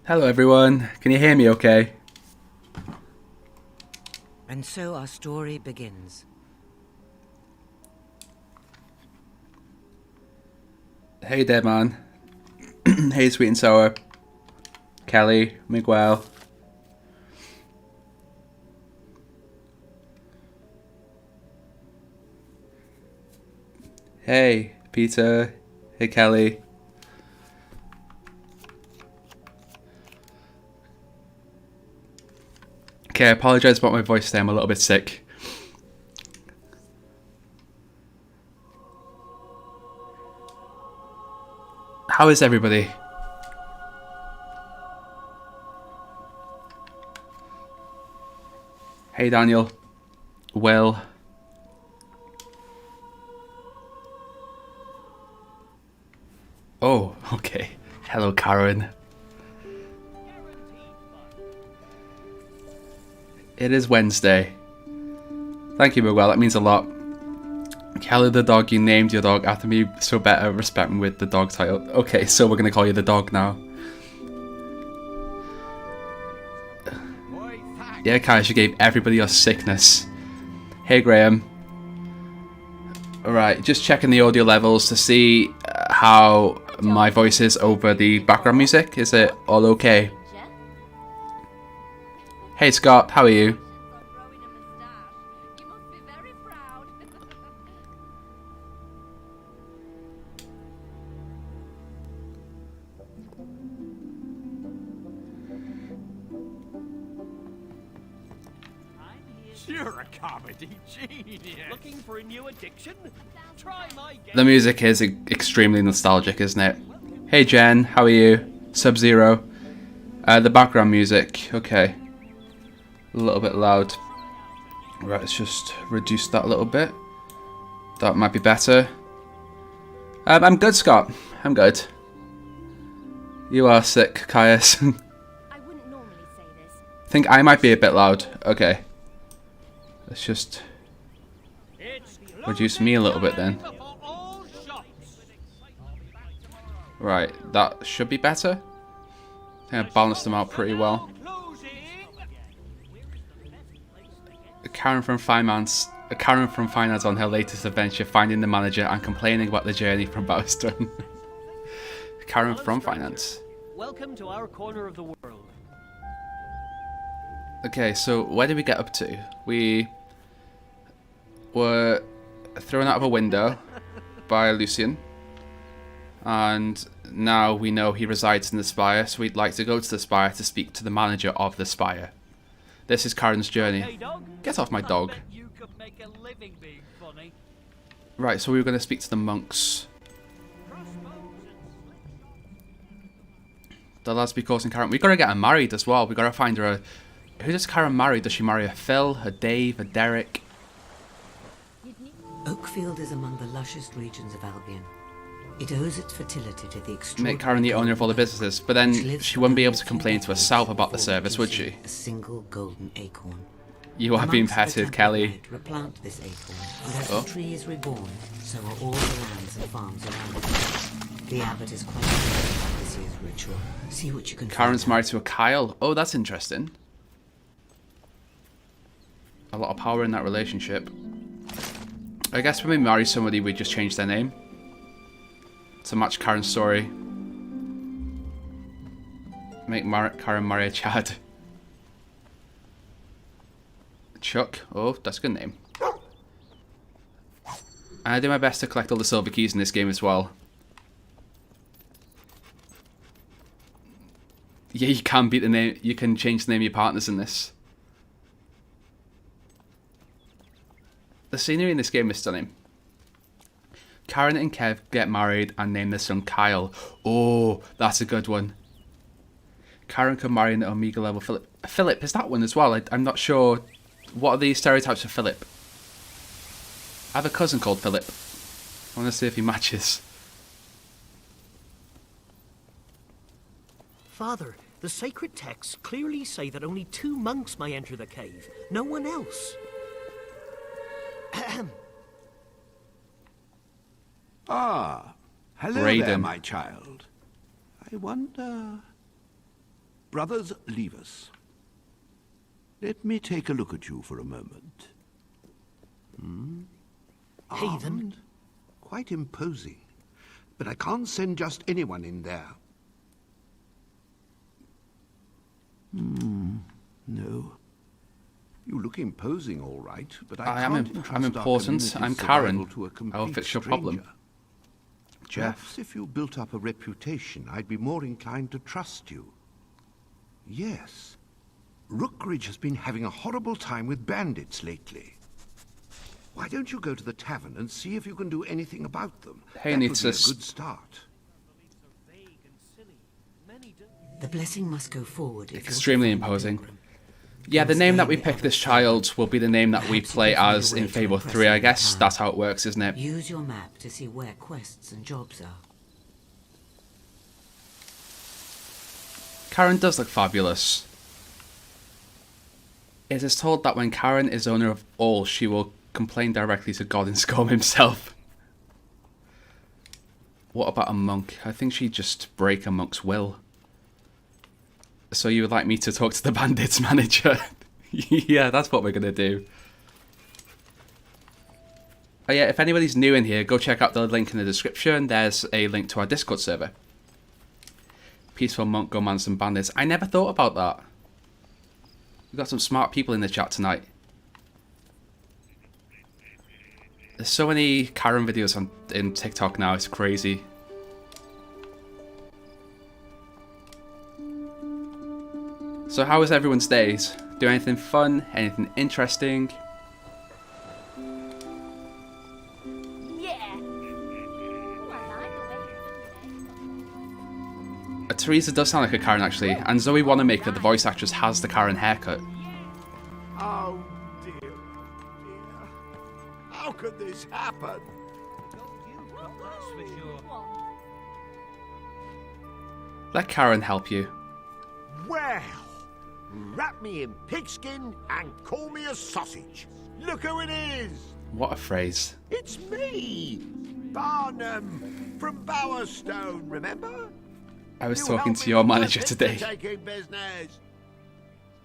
Hello everyone, can you hear me okay? And so our story begins. Hey there man. Hey Sweet and Sour. Kelly, Miguel. Hey Peter. Hey Kelly. Okay, I apologise about my voice today, I'm a little bit sick. How is everybody? Hey Daniel. Will. Oh, okay. Hello Karen. It is Wednesday. Thank you, Miguel, that means a lot. Kelly the dog, you named your dog after me, so better respect me with the dog title. Okay, so we're gonna call you the dog now. Yeah, guys, you gave everybody your sickness. Hey, Graham. Alright, just checking the audio levels to see how my voice is over the background music. Is it all okay? Hey, Scott, how are you? You're a comedy genius. Looking for a new addiction? Try my game. The music is extremely nostalgic, isn't it? Hey Jen, how are you? Sub-Zero. The background music, okay. A little bit loud. Right, let's just reduce that a little bit. That might be better. I'm good, Scott. I'm good. You are sick, Caius. I wouldn't normally say this. I think I might be a bit loud. Okay. Let's just reduce me a little bit then. Right, that should be better. I think I balanced them out pretty well. Karen from Finance on her latest adventure, finding the manager and complaining about the journey from Bowstone. Karen from Finance. Welcome to our corner of the world. Okay, so where did we get up to? We were thrown out of a window by Lucian, and now we know he resides in the Spire, so we'd like to go to the Spire to speak to the manager of the Spire. This is Karen's journey. Hey, dog. Get off my dog. I bet you could make a living being funny. Right, so we were going to speak to the monks. The lads be causing Karen. We got to get her married as well. We got to find her a... Who does Karen marry? Does she marry a Phil, a Dave, a Derek? Oakfield is among the lushest regions of Albion. It owes its fertility to the extraordinary... Make Karen the owner of all the businesses, but then she wouldn't be able to complain to herself about the service, would she? A single golden acorn. You are being petted, Kelly. Replant this acorn, and as the tree is reborn, so are all the lands and farms around it. The abbot is quite excited about this year's ritual. See what you can Karen's find married to a Kyle. Oh, that's interesting. A lot of power in that relationship. I guess when we marry somebody, we just change their name to match Karen's story. Make Karen marry a Chad. Chuck. Oh, that's a good name. And I do my best to collect all the silver keys in this game as well. Yeah, you can beat the name. You can change the name of your partners in this. The scenery in this game is stunning. Karen and Kev get married and name their son Kyle. Oh, that's a good one. Karen can marry an Omega level Philip. Philip is that one as well. I'm not sure. What are the stereotypes for Philip? I have a cousin called Philip. I want to see if he matches. Father, the sacred texts clearly say that only 2 monks may enter the cave. No one else. Ah, hello there, Raiden. my child. I wonder... Brothers, leave us. Let me take a look at you for a moment. Heathen. Armed? Quite imposing. But I can't send just anyone in there. No. You look imposing, all right, but I can't entrust I'm our important. community's I'm survival Karen. to a I will complete fix your problem. stranger. Perhaps if you built up a reputation, I'd be more inclined to trust you. Yes. Rookridge has been having a horrible time with bandits lately. Why don't you go to the tavern and see if you can do anything about them? Hey, that would be a Nitsis. good start. The blessing must go forward. If you're Extremely to find the imposing. pilgrim. Yeah, the name that we pick this child will be the name that we play as in Fable 3, I guess. That's how it works, isn't it? Use your map to see where quests and jobs are. Karen does look fabulous. It is told that when Karen is owner of all, she will complain directly to God and Scum himself. What about a monk? I think she'd just break a monk's will. So you would like me to talk to the bandits manager? Yeah, that's what we're going to do. Oh yeah, if anybody's new in here, go check out the link in the description. There's a link to our Discord server. Peaceful monk, go man some bandits. I never thought about that. We've got some smart people in the chat tonight. There's so many Karen videos in TikTok now, it's crazy. So how was everyone's days? Do anything fun? Anything interesting? Yeah. Teresa does sound like a Karen actually, and Zoe Wanamaker, the voice actress, has the Karen haircut. Oh, dear. How could this happen? Let Karen help you. Well, wrap me in pigskin and call me a sausage. Look who it is. What a phrase. It's me, Barnum from Bowerstone, remember? I was You talking helped to me your with my manager today. picture-taking business.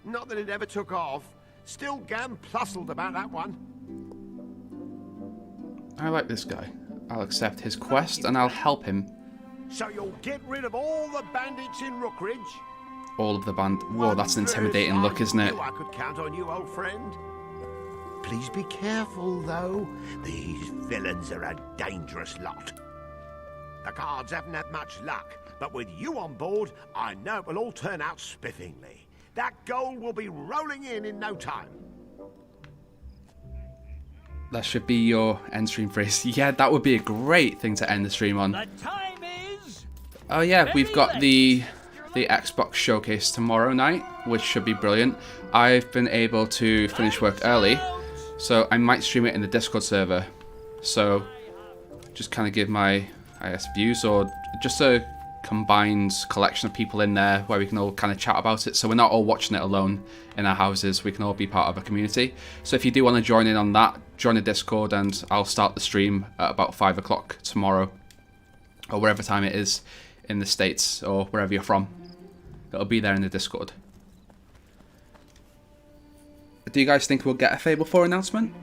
Not that it ever took off. Still gam-plussled about that one. I like this guy. I'll accept his quest and I'll help him. So you'll get rid of all the bandits in Rookridge? All of the band. Whoa, that's an intimidating look, isn't it? I could count on you, old friend. Please be careful, though. These villains are a dangerous lot. The cards haven't had much luck, but with you on board, I know it will all turn out spiffingly. That gold will be rolling in no time. That should be your end stream phrase. Yeah, that would be a great thing to end the stream on. The time is... Oh yeah, we've got the Xbox showcase tomorrow night, which should be brilliant. I've been able to finish work early, so I might stream it in the Discord server. So just kind of give my, I guess, views, or just a combined collection of people in there where we can all kind of chat about it, so we're not all watching it alone in our houses. We can all be part of a community. So if you do want to join in on that, join the Discord and I'll start the stream at about 5 o'clock tomorrow, or whatever time it is in the States or wherever you're from. It'll be there in the Discord. Do you guys think we'll get a Fable 4 announcement?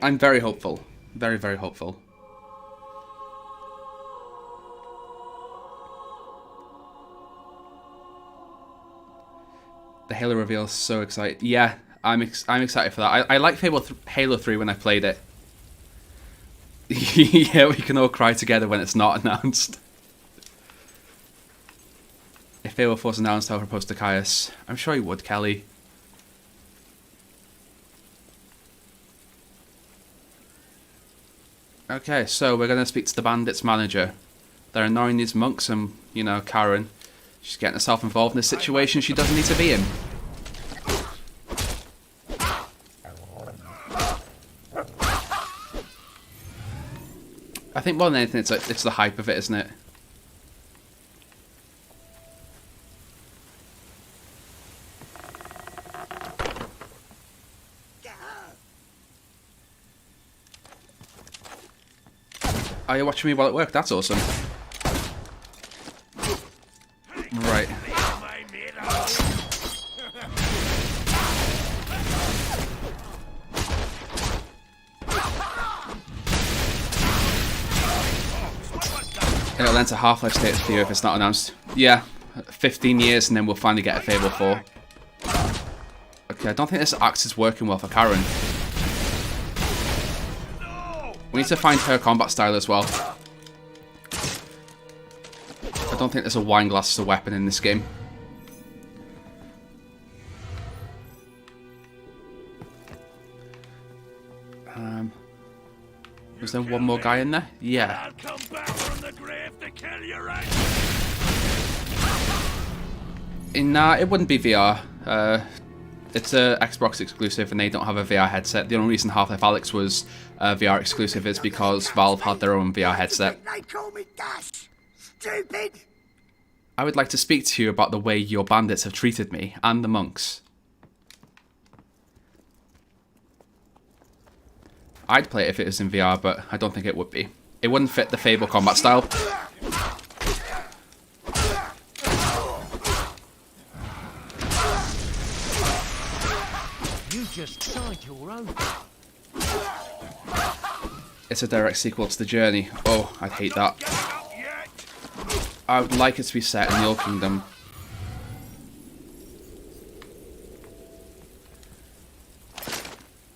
I'm very hopeful. Very, very hopeful. The Halo reveal is so excited. Yeah, I'm excited for that. I like Halo 3 when I played it. Yeah, we can all cry together when it's not announced. If Fable 4 was announced, I'll propose to Caius. I'm sure he would, Kelly. Okay, so we're going to speak to the bandits manager. They're annoying these monks and, you know, Karen. She's getting herself involved in a situation she doesn't need to be in. I think more than anything, it's the hype of it, isn't it? Oh, you're watching me while at work? That's awesome. Right. It'll enter Half-Life status for you if it's not announced. Yeah, 15 years and then we'll finally get a Fable 4. Okay, I don't think this axe is working well for Karen. We need to find her combat style as well. I don't think there's a wine glass as a weapon in this game. Was there one more guy in there? Yeah. Nah, it wouldn't be VR. It's a Xbox exclusive and they don't have a VR headset. The only reason Half-Life Alyx was VR exclusive is because Valve had their own VR headset. They call me Dash. Stupid. I would like to speak to you about the way your bandits have treated me and the monks. I'd play it if it was in VR, but I don't think it would be. It wouldn't fit the Fable combat style. You just tried your own. It's a direct sequel to The Journey. Oh, I'd hate that. I would like it to be set in the Old Kingdom.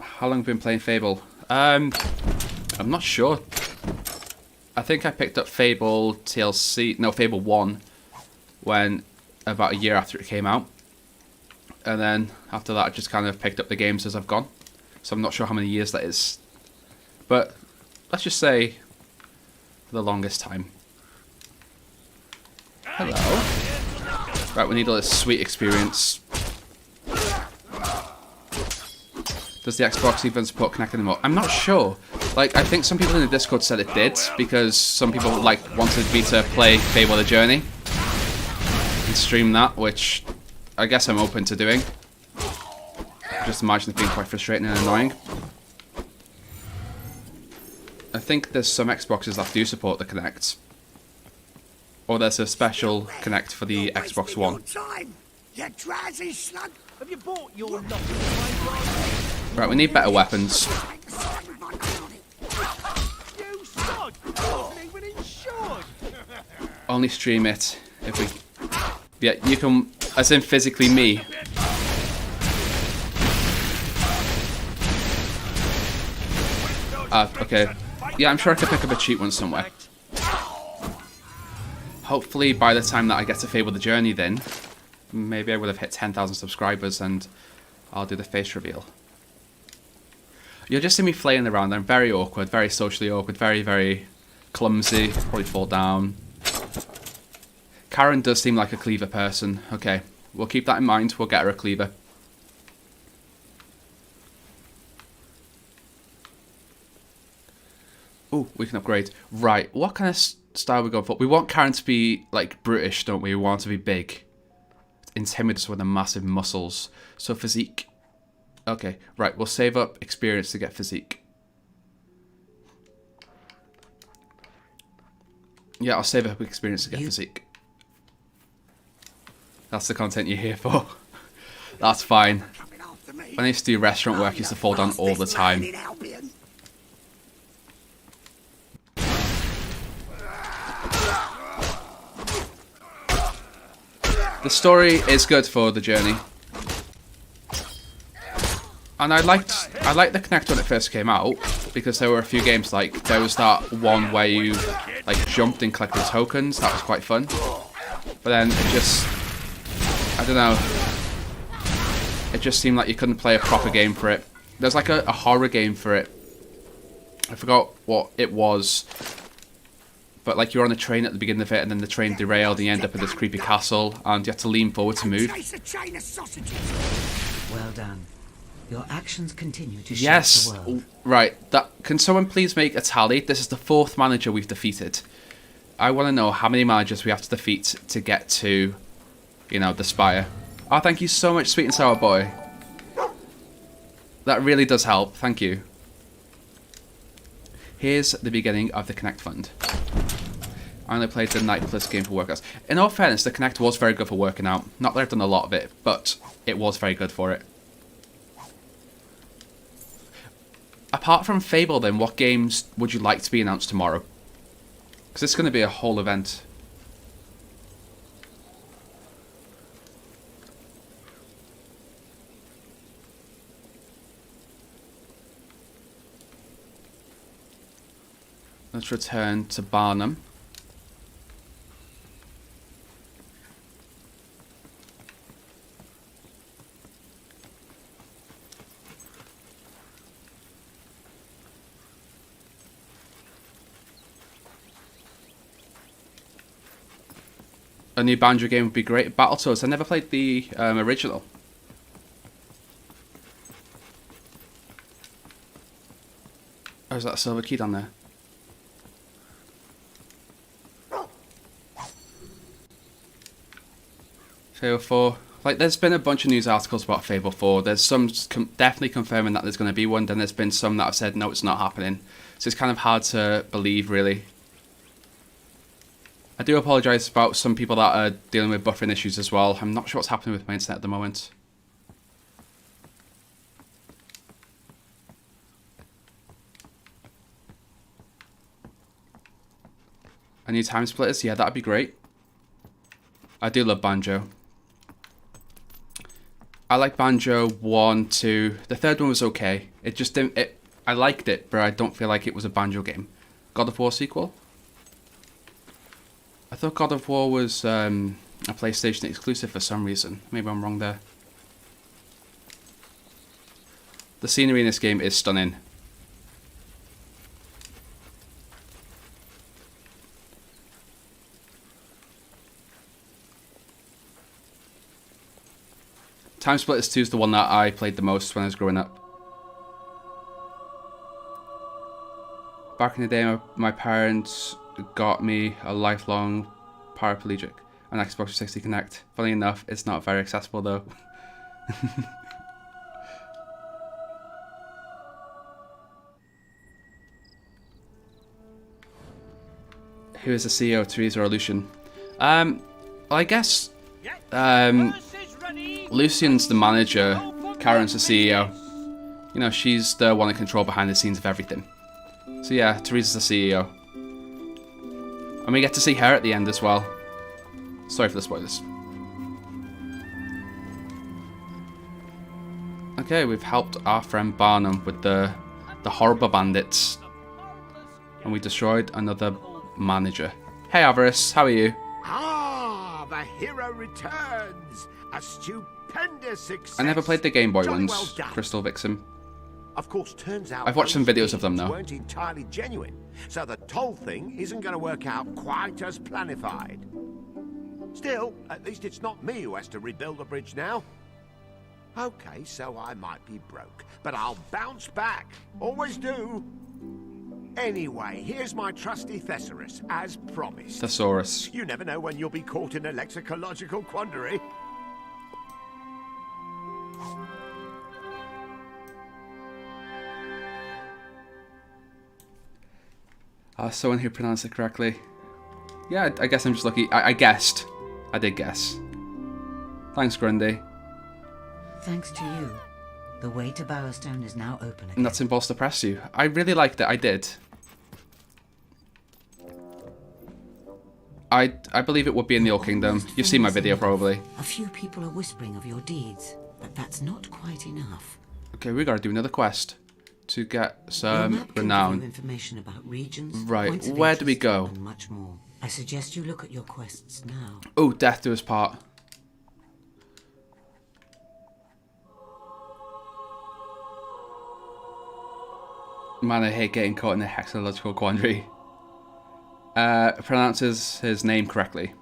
How long have you been playing Fable? I'm not sure. I think I picked up Fable TLC, no, Fable 1, when about a year after it came out. And then after that I just kind of picked up the games as I've gone. So I'm not sure how many years that is. But let's just say for the longest time. Hello. Right, we need all this sweet experience. Does the Xbox even support Kinect anymore? I'm not sure. Like, I think some people in the Discord said it did, because some people, like, wanted me to play Fable the Journey and stream that, which I guess I'm open to doing. Just imagine it being quite frustrating and annoying. I think there's some Xboxes that do support the Kinect. Or there's a special Kinect for the Xbox One. Have you bought your lot? Right, we need better weapons. You sod! Wasn't even insured. Only stream it if we... Yeah, you can... As in physically me. Okay. Yeah, I'm sure I could pick up a cheap one somewhere. Hopefully by the time that I get to Fable the Journey then, maybe I would have hit 10,000 subscribers and I'll do the face reveal. You'll just see me flaying around. I'm very awkward, very socially awkward, very, very clumsy. Probably fall down. Karen does seem like a cleaver person. Okay, we'll keep that in mind. We'll get her a cleaver. Ooh, we can upgrade. Right, what kind of style are we going for? We want Karen to be, like, brutish, don't we? We want her to be big. Intimidates with the massive muscles. So physique. Okay, right, we'll save up experience to get physique. Yeah, I'll save up experience to get physique. That's the content you're here for. That's fine. When I used to do restaurant work, I used to fall down all the time. The story is good for the journey. And I liked the Kinect when it first came out, because there were a few games, like, there was that one where you, like, jumped and collected tokens. That was quite fun. But then it just, I don't know, it just seemed like you couldn't play a proper game for it. There's like a horror game for it. I forgot what it was. But like you're on a train at the beginning of it, and then the train derailed, and you end up in this creepy castle, and you have to lean forward to move. Well done. Your actions continue to shape Yes, the world. right. That can someone please make a tally? This is the 4th manager we've defeated. I want to know how many managers we have to defeat to get to, you know, the Spire. Oh, thank you so much, Sweet and Sour Boy. That really does help. Thank you. Here's the beginning of the Kinect Fund. I only played the Night Plus game for workouts. In all fairness, the Kinect was very good for working out. Not that I've done a lot of it, but it was very good for it. Apart from Fable then, what games would you like to be announced tomorrow? Because it's going to be a whole event. Let's return to Barnum. A new Banjo game would be great. Battletoads. I never played the original. Oh, is that a silver key down there? Fable 4. Like, there's been a bunch of news articles about Fable 4. There's some definitely confirming that there's going to be one. Then there's been some that have said, no, it's not happening. So it's kind of hard to believe, really. I do apologise about some people that are dealing with buffering issues as well. I'm not sure what's happening with my internet at the moment. A new Time Splitters? Yeah, that'd be great. I do love Banjo. I like Banjo 1, 2. The third one was okay. It just didn't... I liked it, but I don't feel like it was a Banjo game. God of War sequel? I thought God of War was a PlayStation exclusive for some reason. Maybe I'm wrong there. The scenery in this game is stunning. Time Splitters 2 is the one that I played the most when I was growing up. Back in the day, my parents got me a lifelong paraplegic on Xbox 360 Connect. Funny enough, it's not very accessible though. Who is the CEO of Teresa or Lucian? Well, I guess Lucian's the manager, Karen's the CEO. You know, she's the one in control behind the scenes of everything. So yeah, Teresa's the CEO. And we get to see her at the end as well. Sorry for the spoilers. Okay, we've helped our friend Barnum with the horrible bandits. And we destroyed another manager. Hey Avarice, how are you? Ah, the hero returns! A stupendous success! I never played the Game Boy Jolly ones, well done. Crystal Vixen. Of course, turns out I've watched some those videos of them, schemes though. weren't entirely genuine, so the toll thing isn't going to work out quite as planified. Still, at least it's not me who has to rebuild the bridge now. Okay, so I might be broke, but I'll bounce back. Always do. Anyway, here's my trusty thesaurus, as promised. Thesaurus. You never know when you'll be caught in a lexicological quandary. Someone who pronounced it correctly. Yeah, I guess I'm just lucky. I guessed. I did guess. Thanks, Grundy. Thanks to you, the way to Bowerstone is now open again. And that's impulse to press you. I really liked it. I did. I believe it would be in the Old Kingdom. You've seen my video probably. A few people are whispering of your deeds, but that's not quite enough. Okay, we gotta do another quest to get Your some map can give you renown. information about regions, Right, points of where do we interest, go? and much more. I suggest you look at your quests now. Oh, death do us part. Man, I hate getting caught in a hexalogical quandary. Pronounces his name correctly.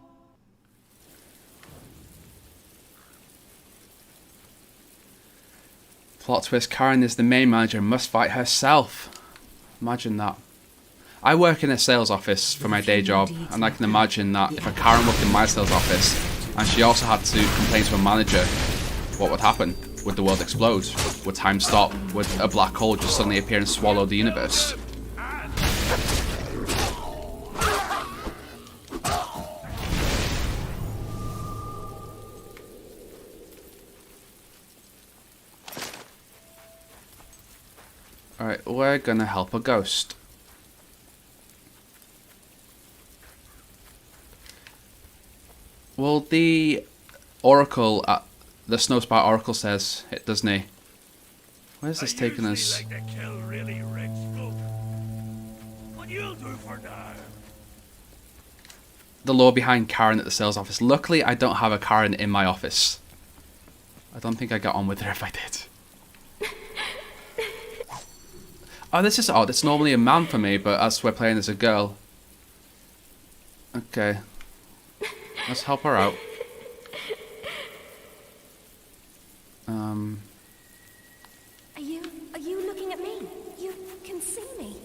Plot twist, Karen is the main manager and must fight herself. Imagine that. I work in a sales office for my day job, and I can imagine that if a Karen worked in my sales office, and she also had to complain to a manager, what would happen? Would the world explode? Would time stop? Would a black hole just suddenly appear and swallow the universe? Alright, we're gonna help a ghost. Well, the Oracle, the Snow Spire Oracle says it, doesn't he? Where's this taking us? Like to kill really rich folk. What you'll do for now? The lore behind Karen at the sales office. Luckily, I don't have a Karen in my office. I don't think I got on with her if I did. Oh, this is odd. It's normally a man for me, but as we're playing as a girl. Okay. Let's help her out. Are you looking at me? You can see me.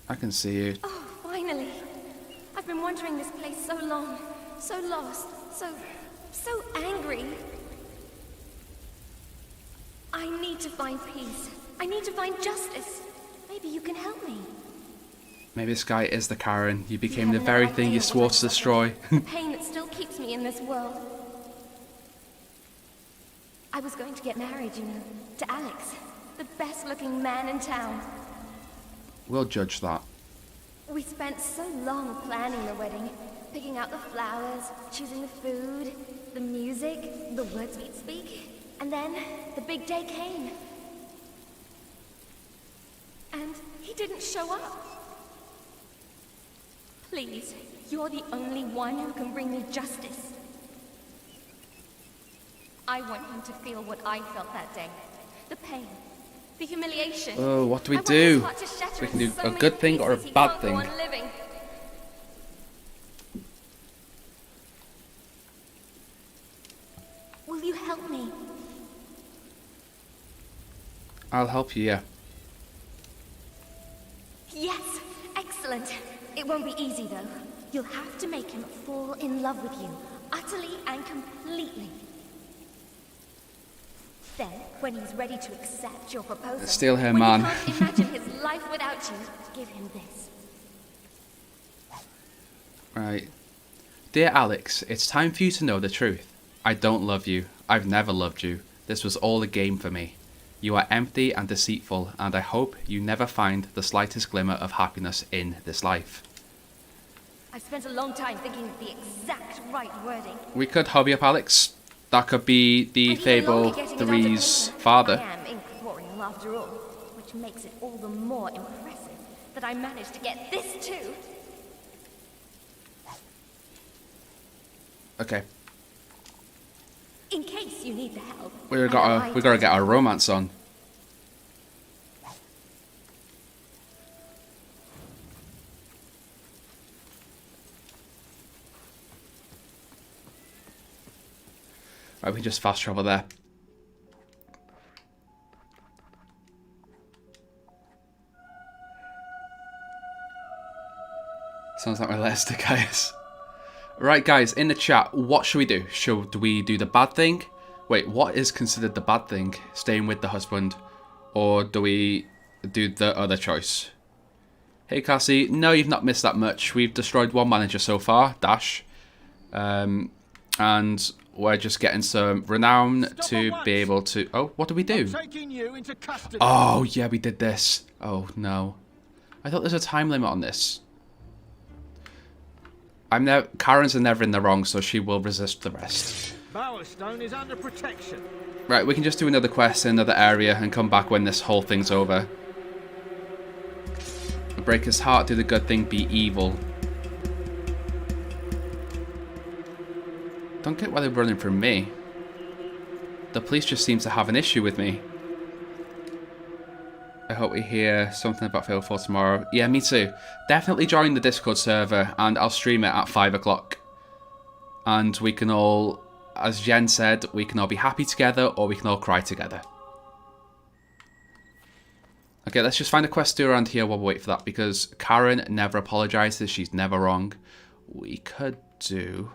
I can see you. Oh, finally. I've been wandering this place so long, so lost, so angry. I need to find peace. I need to find justice. Maybe you can help me. Maybe this guy is the Karen. You became You the have very no thing idea you swore what to I've destroy. suffered, the pain that still keeps me in this world. I was going to get married, you know, to Alex, the best-looking man in town. We'll judge that. We spent so long planning the wedding, picking out the flowers, choosing the food, the music, the words we'd speak. And then, the big day came. And he didn't show up. Please, you're the only one who can bring me justice. I want him to feel what I felt that day. The pain, the humiliation. Oh, what do we I want do? his heart to shatter We can in do so a many good thing or a pieces he bad can't go thing. on living. Will you help me? I'll help you, yeah. Yes, excellent. It won't be easy though. You'll have to make him fall in love with you, utterly and completely. Then, when he's ready to accept your proposal, Steal her, when man. he can't imagine his life without you, give him this. Right. Dear Alex, it's time for you to know the truth. I don't love you. I've never loved you. This was all a game for me. You are empty and deceitful, and I hope you never find the slightest glimmer of happiness in this life. I've spent a long time thinking of the exact right wording. We could hobby up Alex. That could be the And he'll Fable only getting it under 3's paper. father. I am incorporeal after all, which makes it all the more impressive that I managed to get this too. Okay. In case you need the help. We gotta get our romance on. Right, we can just fast travel there. Sounds like my last guys. Right, guys, in the chat, what should we do? Should we do the bad thing? Wait, what is considered the bad thing? Staying with the husband? Or do we do the other choice? Hey, Cassie. No, you've not missed that much. We've destroyed one manager so far, Dash. And we're just getting some renown to be able to... Oh, what do we do? Taking you into custody. Oh, yeah, we did this. Oh, no. I thought there's a time limit on this. Karen's never in the wrong, so she will resist the rest. Bowerstone is under protection. Right, we can just do another quest in another area and come back when this whole thing's over. Break his heart, do the good thing, be evil. Don't get why they're running from me. The police just seem to have an issue with me. I hope we hear something about Fable 4 tomorrow. Yeah, me too. Definitely join the Discord server and I'll stream it at 5 o'clock. And we can all, as Jen said, we can all be happy together or we can all cry together. Okay, let's just find a quest to do around here while we wait for that, because Karen never apologizes, she's never wrong. We could do...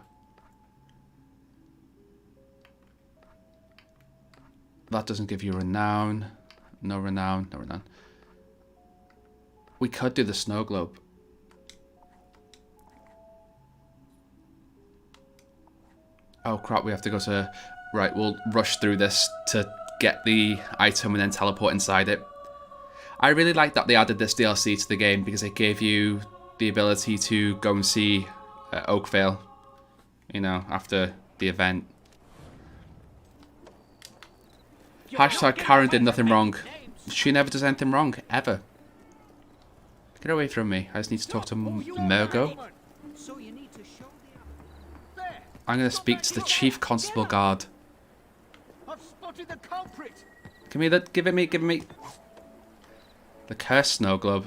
That doesn't give you renown. No renown, no renown. We could do the snow globe. Oh crap, we have to go to... Right, we'll rush through this to get the item and then teleport inside it. I really like that they added this DLC to the game because it gave you the ability to go and see Oakvale. you know, after the event. Hashtag Karen did nothing wrong. She never does anything wrong, ever. Get away from me. I just need to talk to Mergo. I'm going to speak to the Chief Constable Guard. I've spotted the culprit. Give me that. Give it me. Give it me. The cursed snow globe.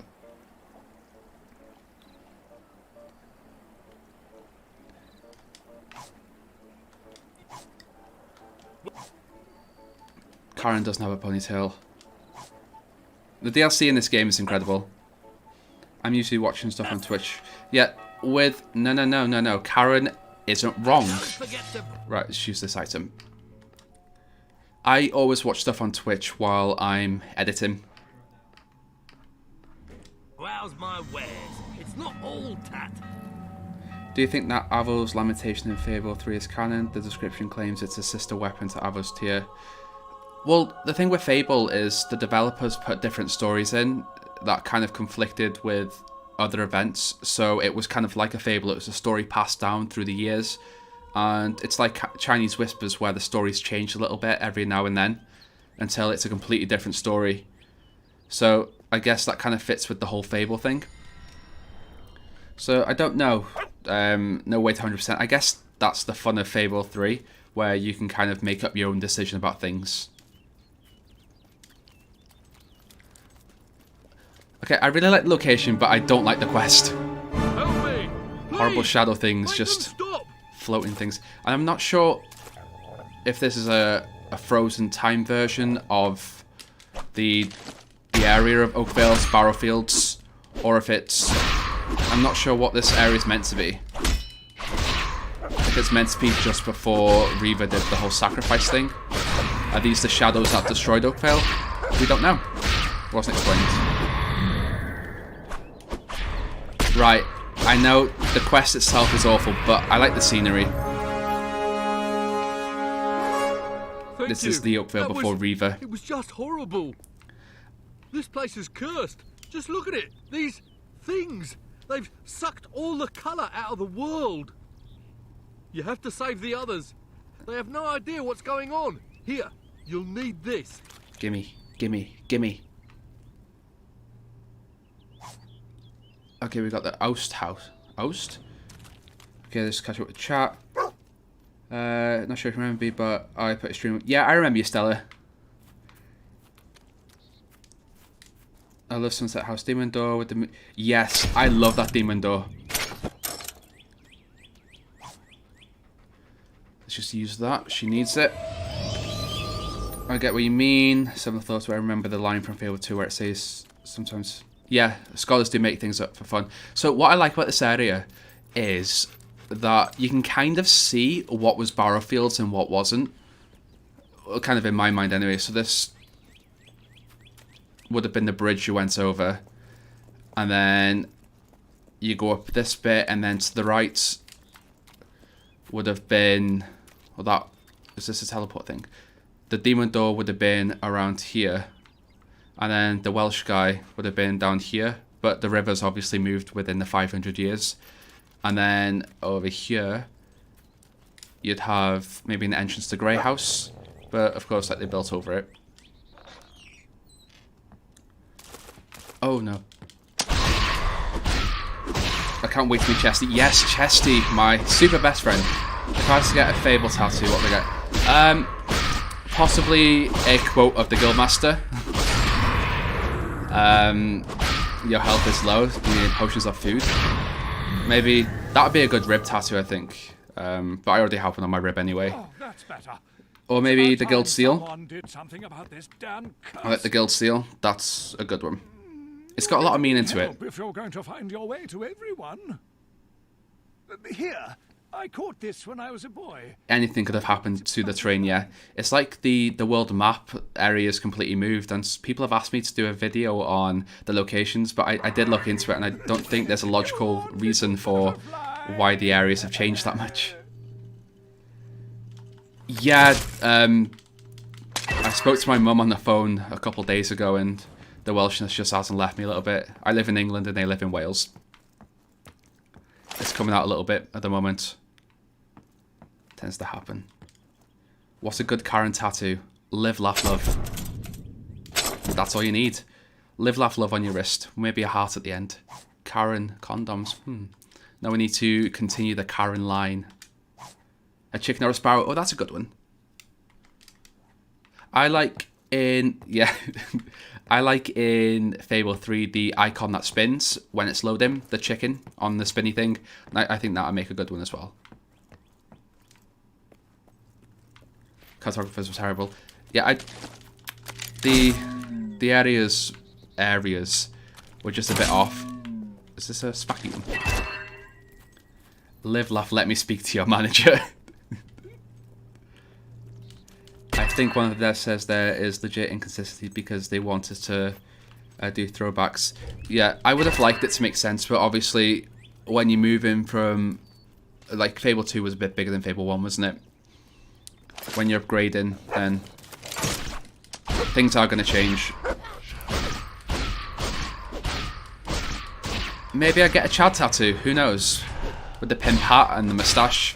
Karen doesn't have a ponytail. The DLC in this game is incredible. I'm usually watching stuff on Twitch. Yeah, with... No. Karen isn't wrong. Right, let's use this item. I always watch stuff on Twitch while I'm editing. How's my wares? It's not all tat. Do you think that Avo's lamentation in Fable 3 is canon? The description claims it's a sister weapon to Avo's tear. Well, the thing with Fable is the developers put different stories in that kind of conflicted with other events. So it was kind of like a Fable. It was a story passed down through the years. And it's like Chinese Whispers, where the stories change a little bit every now and then until it's a completely different story. So I guess that kind of fits with the whole Fable thing. So I don't know. No way to 100%. I guess that's the fun of Fable 3, where you can kind of make up your own decision about things. Okay, I really like the location, but I don't like the quest. Help me! Horrible shadow things, just floating things. And I'm not sure if this is a frozen time version of the area of Oakvale's Barrowfields, or if it's... I'm not sure what this area is meant to be. If it's meant to be just before Reva did the whole sacrifice thing. Are these the shadows that destroyed Oakvale? We don't know. Wasn't explained. Right, I know the quest itself is awful, but I like the scenery. This is the Oakvale before Reva. It was just horrible. This place is cursed. Just look at it. These things. They've sucked all the colour out of the world. You have to save the others. They have no idea what's going on. Here, you'll need this. Gimme, gimme, gimme. Okay, we got the Oust house. Oust? Okay, let's catch up with chat. Not sure if you remember me, but I put a stream. Yeah, I remember you, Stella. I love Sunset House Demon Door with the... Yes, I love that Demon Door. Let's just use that. She needs it. I get what you mean. Seven thoughts where I remember the line from Fable 2 where it says sometimes... Yeah, scholars do make things up for fun. So what I like about this area is that you can kind of see what was Barrowfields and what wasn't. Well, kind of in my mind anyway. So this would have been the bridge you went over. And then you go up this bit, and then to the right would have been... Well, that... Is this a teleport thing? The Demon Door would have been around here. And then the Welsh guy would have been down here. But the river's obviously moved within the 500 years. And then over here, you'd have maybe an entrance to Grey House. But of course, like, they built over it. Oh no. I can't wait to meet Chesty. Yes, Chesty, my super best friend. If I was to get a Fable tattoo, what would I get? Possibly a quote of the Guildmaster. Your health is low, you need potions of food. Maybe that would be a good rib tattoo, I think. But I already have one on my rib anyway. Oh, that's better. Or maybe the Guild Seal. I like the Guild Seal. That's a good one. It's got a lot of meaning to it. If you're going to find your way to everyone. Here, I caught this when I was a boy. Anything could have happened to the train, yeah. It's like the world map area is completely moved, and people have asked me to do a video on the locations, but I did look into it, and I don't think there's a logical reason for why the areas have changed that much. Yeah, I spoke to my mum on the phone a couple days ago, and the Welshness just hasn't left me a little bit. I live in England and they live in Wales. It's coming out a little bit at the moment. tends to happen. What's a good Karen tattoo? Live, laugh, love. That's all you need. Live, laugh, love on your wrist. Maybe a heart at the end. Karen condoms. Now we need to continue the Karen line. A chicken or a sparrow. Oh, that's a good one. I like in Fable 3 the icon that spins when it's loading, the chicken on the spinny thing. I think that would make a good one as well. Cartographers were terrible. Yeah, the areas were just a bit off. Is this a spacky one? Live, laugh, let me speak to your manager. I think one of the devs says there is legit inconsistency because they wanted to do throwbacks. Yeah, I would have liked it to make sense, but obviously when you move in from, like, Fable 2 was a bit bigger than Fable 1, wasn't it? When you're upgrading, then things are going to change. Maybe I get a Chad tattoo, who knows? With the pimp hat and the moustache.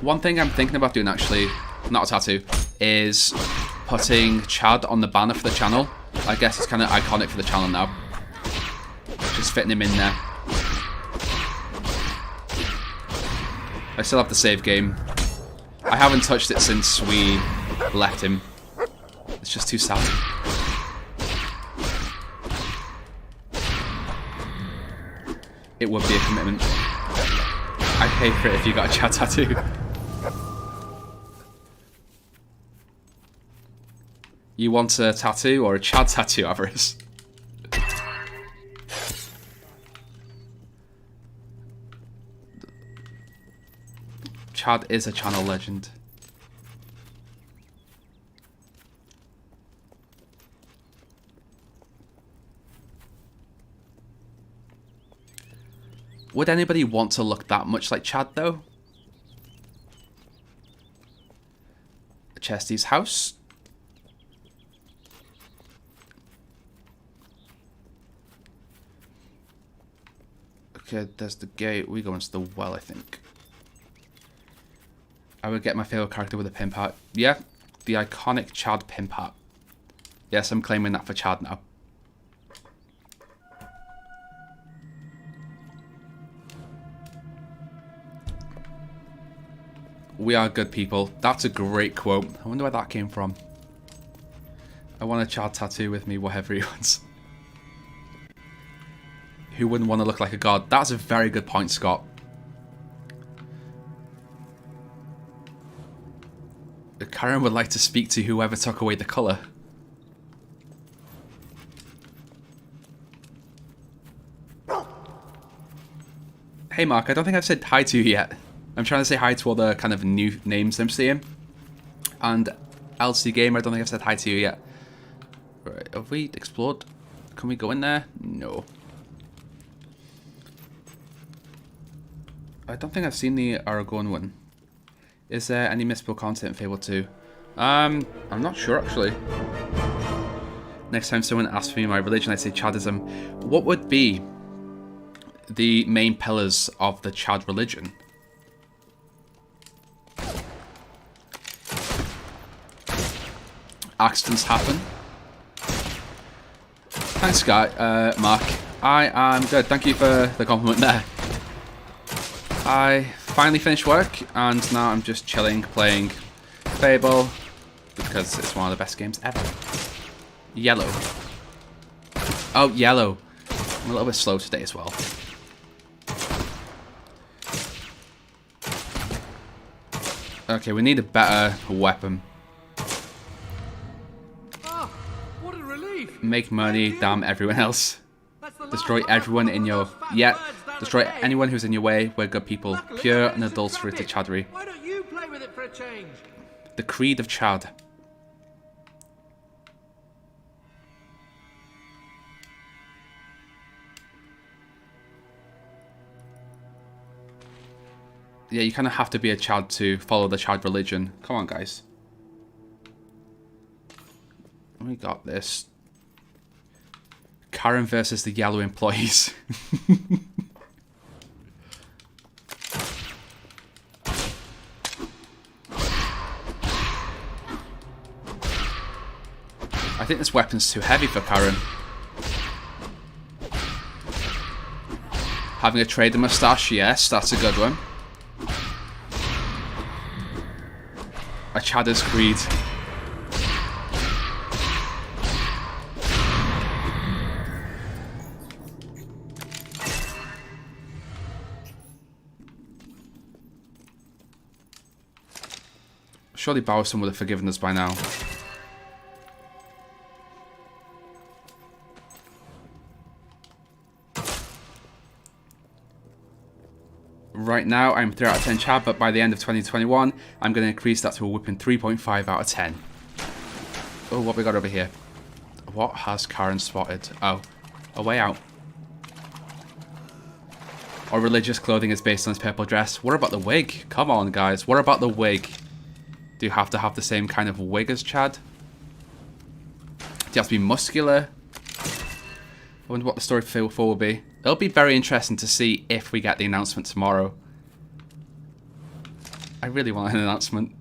One thing I'm thinking about doing, actually, not a tattoo, is putting Chad on the banner for the channel. I guess it's kind of iconic for the channel now. Just fitting him in there. I still have the save game. I haven't touched it since we left him. It's just too sad. It would be a commitment. I'd pay for it if you got a Chad tattoo. You want a tattoo or a Chad tattoo, Avarice? Chad is a channel legend. Would anybody want to look that much like Chad, though? Chesty's house. Okay, there's the gate. We go into the well, I think. I would get my favourite character with a pimp hat. Yeah, the iconic Chad pimp hat. Yes, I'm claiming that for Chad now. We are good people. That's a great quote. I wonder where that came from. I want a Chad tattoo with me, whatever he wants. Who wouldn't want to look like a god? That's a very good point, Scott. Karen would like to speak to whoever took away the colour. Hey Mark, I don't think I've said hi to you yet. I'm trying to say hi to all the kind of new names I'm seeing. And LC Gamer, I don't think I've said hi to you yet. Right, have we explored? Can we go in there? No. I don't think I've seen the Aragon one. Is there any missable content in Fable 2? I'm not sure actually. Next time someone asks me my religion, I say Chadism. What would be the main pillars of the Chad religion? Accidents happen. Thanks, Mark. I am good. Thank you for the compliment there. I finally finished work and now I'm just chilling, playing Fable because it's one of the best games ever. Yellow. Oh, yellow. I'm a little bit slow today as well. Okay, we need a better weapon. Ah, what a relief. Make money, damn everyone else. Destroy everyone in your... Yeah, destroy anyone who's in your way. We're good people. Pure and adulterated Chaddery. Why don't you play with it for a change? The Creed of Chad. Yeah, you kind of have to be a Chad to follow the Chad religion. Come on, guys. We got this. Karen versus the yellow employees. I think this weapon's too heavy for Karen. Having a trader moustache, yes, that's a good one. A Chadder's Creed. Surely Bowson would have forgiven us by now. Right now, I'm 3 out of 10 Chad, but by the end of 2021, I'm going to increase that to a whooping 3.5 out of 10. Oh, what we got over here? What has Karen spotted? Oh, a way out. Or religious clothing is based on his purple dress. What about the wig? Come on, guys. What about the wig? Do you have to have the same kind of wig as Chad? Do you have to be muscular? I wonder what the story for Fable 4 will be. It'll be very interesting to see if we get the announcement tomorrow. I really want an announcement.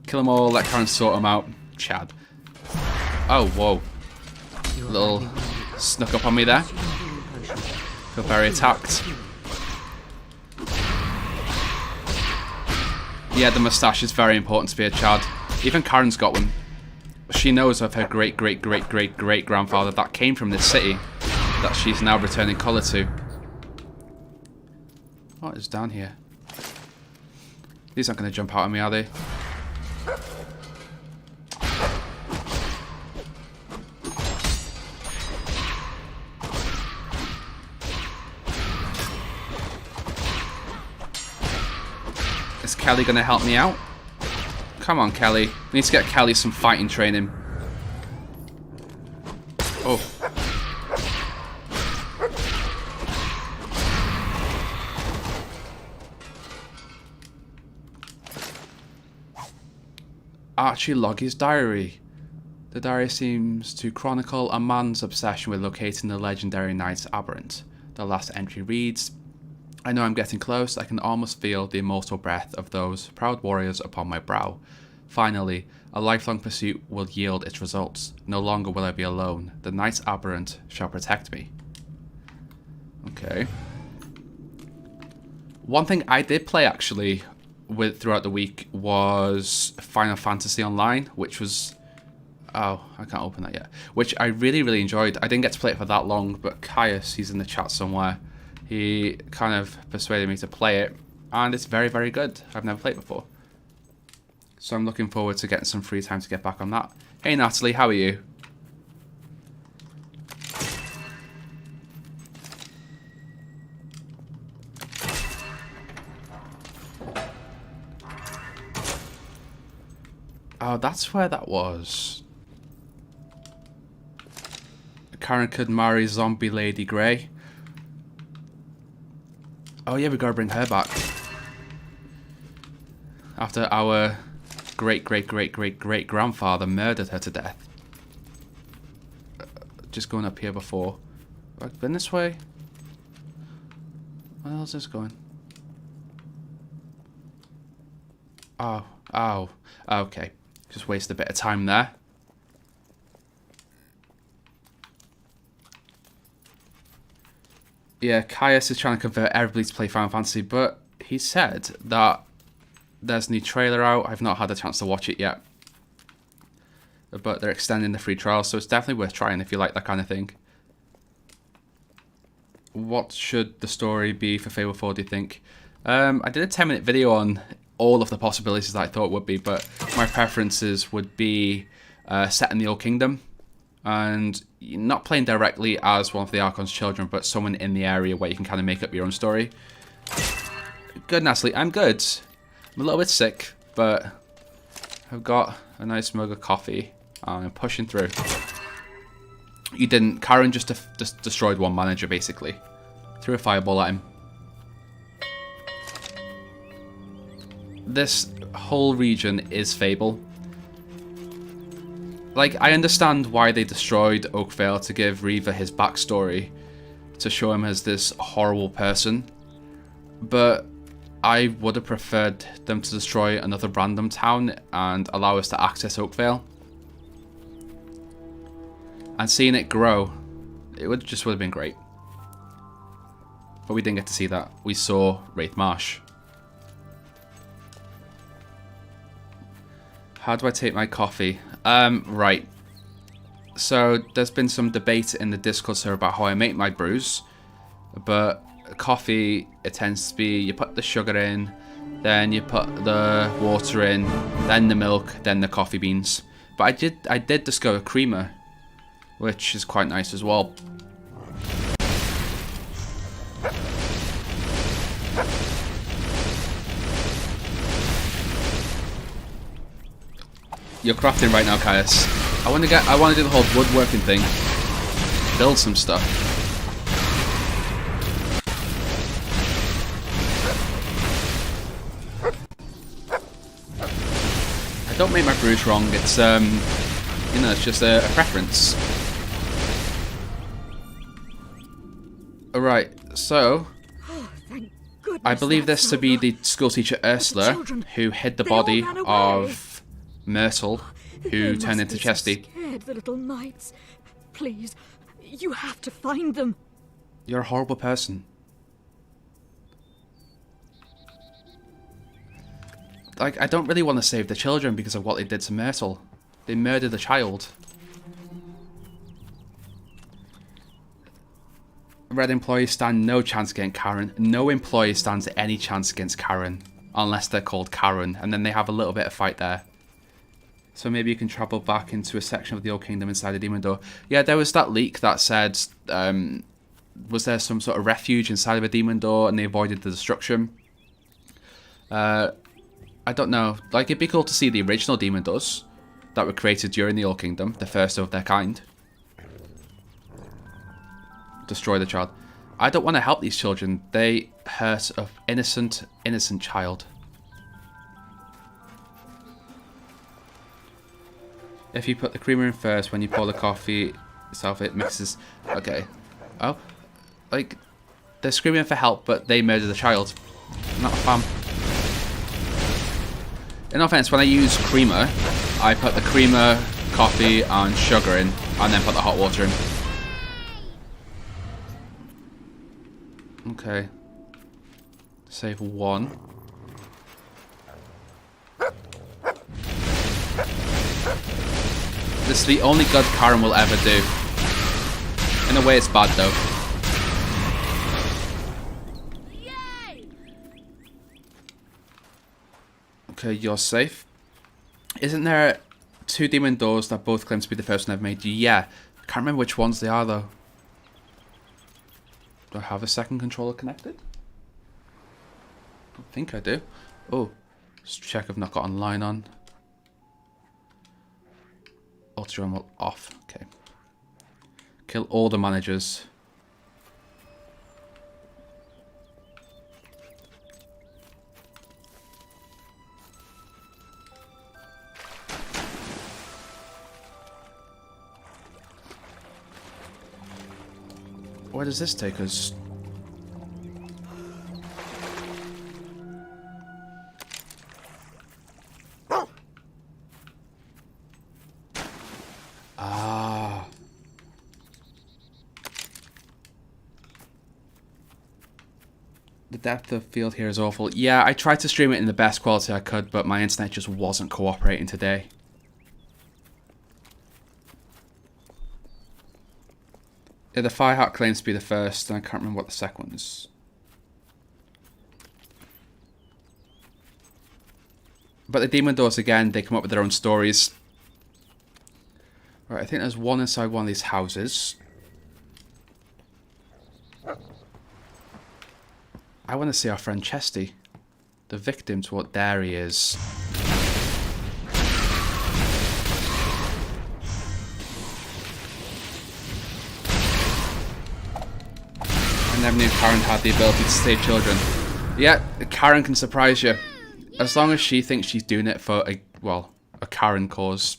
Kill them all, let Karen sort them out. Chad. Oh, whoa. A little snuck up on me there. Feel very attacked. Yeah, the moustache is very important to be a Chad. Even Karen's got one. She knows of her great-great-great-great-great-grandfather that came from this city that she's now returning colour to. What is down here? These aren't going to jump out at me, are they? Is Kelly going to help me out? Come on, Kelly. We need to get Kelly some fighting training. Oh. Archie Loggie's diary. The diary seems to chronicle a man's obsession with locating the legendary Knight's Aberrant. The last entry reads, I know I'm getting close. I can almost feel the immortal breath of those proud warriors upon my brow. Finally, a lifelong pursuit will yield its results. No longer will I be alone. The Knight's Aberrant shall protect me. Okay. One thing I did play actually throughout the week was Final Fantasy Online, which was... Oh, I can't open that yet. Which I really, really enjoyed. I didn't get to play it for that long, but Caius, he's in the chat somewhere. He kind of persuaded me to play it, and it's very, very good. I've never played it before. So I'm looking forward to getting some free time to get back on that. Hey Natalie, how are you? Oh, that's where that was. Karen could marry Zombie Lady Grey. Oh yeah, we gotta bring her back. After our great-great-great-great-great-grandfather murdered her to death. Just going up here before. Have I been this way? Where else is this going? Oh, okay. Just waste a bit of time there. Yeah, Caius is trying to convert everybody to play Final Fantasy, but he said that there's a new trailer out. I've not had a chance to watch it yet. But they're extending the free trial, so it's definitely worth trying if you like that kind of thing. What should the story be for Fable 4, do you think? I did a 10-minute video on all of the possibilities that I thought would be, but my preferences would be set in the Old Kingdom. And not playing directly as one of the Archon's children, but someone in the area where you can kind of make up your own story. Good, Natalie. I'm good. I'm a little bit sick, but I've got a nice mug of coffee. I'm pushing through. You didn't. Karen just destroyed one manager, basically. Threw a fireball at him. This whole region is Fable. Like, I understand why they destroyed Oakvale to give Reaver his backstory, to show him as this horrible person, but I would have preferred them to destroy another random town and allow us to access Oakvale. and seeing it grow, it would have been great. But we didn't get to see that. We saw Wraith Marsh. How do I take my coffee? Right. So there's been some debate in the Discord server about how I make my brews, but coffee, it tends to be you put the sugar in, then you put the water in, then the milk, then the coffee beans. But I did discover creamer, which is quite nice as well. You're crafting right now, Caius. I want to do the whole woodworking thing. Build some stuff. I don't make my brews wrong. It's you know, it's just a preference. Alright, so I believe this to be the school teacher Ursula, who hid the body of Myrtle, who turned into Chesty. Scared, the little knights. Please, you have to find them. You're a horrible person. Like, I don't really want to save the children because of what they did to Myrtle. They murdered the child. Red employees stand no chance against Karen. No employee stands any chance against Karen, unless they're called Karen, and then they have a little bit of fight there. So maybe you can travel back into a section of the Old Kingdom inside the Demon Door. Yeah, there was that leak that said, was there some sort of refuge inside of a Demon Door and they avoided the destruction? I don't know. Like, it'd be cool to see the original Demon Doors that were created during the Old Kingdom, the first of their kind. Destroy the child. I don't want to help these children. They hurt an innocent child. If you put the creamer in first, when you pour the coffee itself, it mixes. Okay. Oh. Like, they're screaming for help, but they murdered the child. I'm not a fan. In offense, when I use creamer, I put the creamer, coffee, and sugar in, and then put the hot water in. Okay. Save one. This is the only good Karen will ever do. In a way, it's bad though. Yay! Okay, you're safe. Isn't there 2 demon doors that both claim to be the first one I've made? Yeah. I can't remember which ones they are though. Do I have a second controller connected? I think I do. Oh, let's check if I've not got online on. Ultra off. Okay. Kill all the managers. Where does this take us? Ah. The depth of field here is awful. Yeah, I tried to stream it in the best quality I could, but my internet just wasn't cooperating today. Yeah, the Fireheart claims to be the first, and I can't remember what the second one is. But the Demon Doors, again, they come up with their own stories. Right, I think there's one inside one of these houses. I want to see our friend Chesty, the victim to what dairy is. I never knew Karen had the ability to save children. Yeah, Karen can surprise you. As long as she thinks she's doing it for a, well, a Karen cause.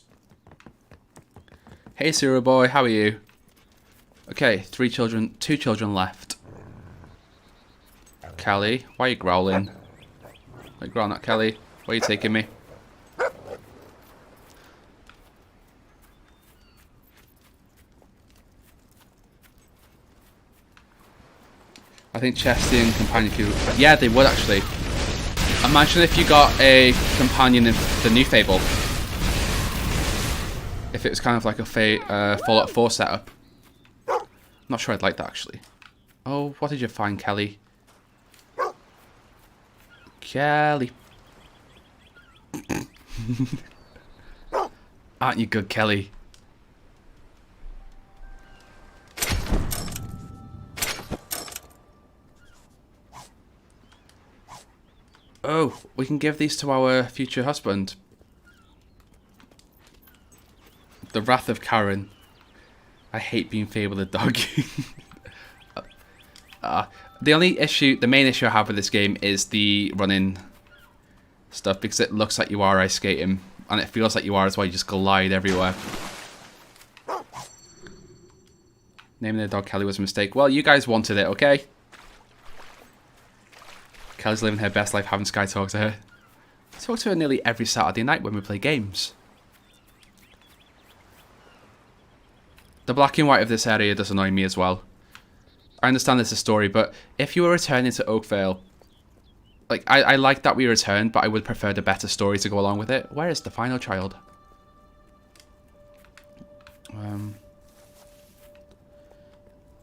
Hey, Zero Boy, how are you? Okay, 2 children left. Kelly, why are you growling? Why are you growling at Kelly? Where are you taking me? I think Chesty and companion could... Yeah, they would actually. Imagine if you got a companion in the new Fable. If it was kind of like a Fallout 4 setup. Not sure I'd like that actually. Oh, what did you find, Kelly? Kelly. Aren't you good, Kelly? Oh, we can give these to our future husband. The Wrath of Karen. I hate being Fable the dog. The main issue I have with this game is the running stuff, because it looks like you are ice skating, and it feels like you are as well. You just glide everywhere. Naming the dog Kelly was a mistake. Well, you guys wanted it, okay? Kelly's living her best life, having Sky talk to her. I talk to her nearly every Saturday night when we play games. The black and white of this area does annoy me as well. I understand there's a story, but if you were returning to Oakvale, like, I like that we returned, but I would prefer the better story to go along with it. Where is the final child?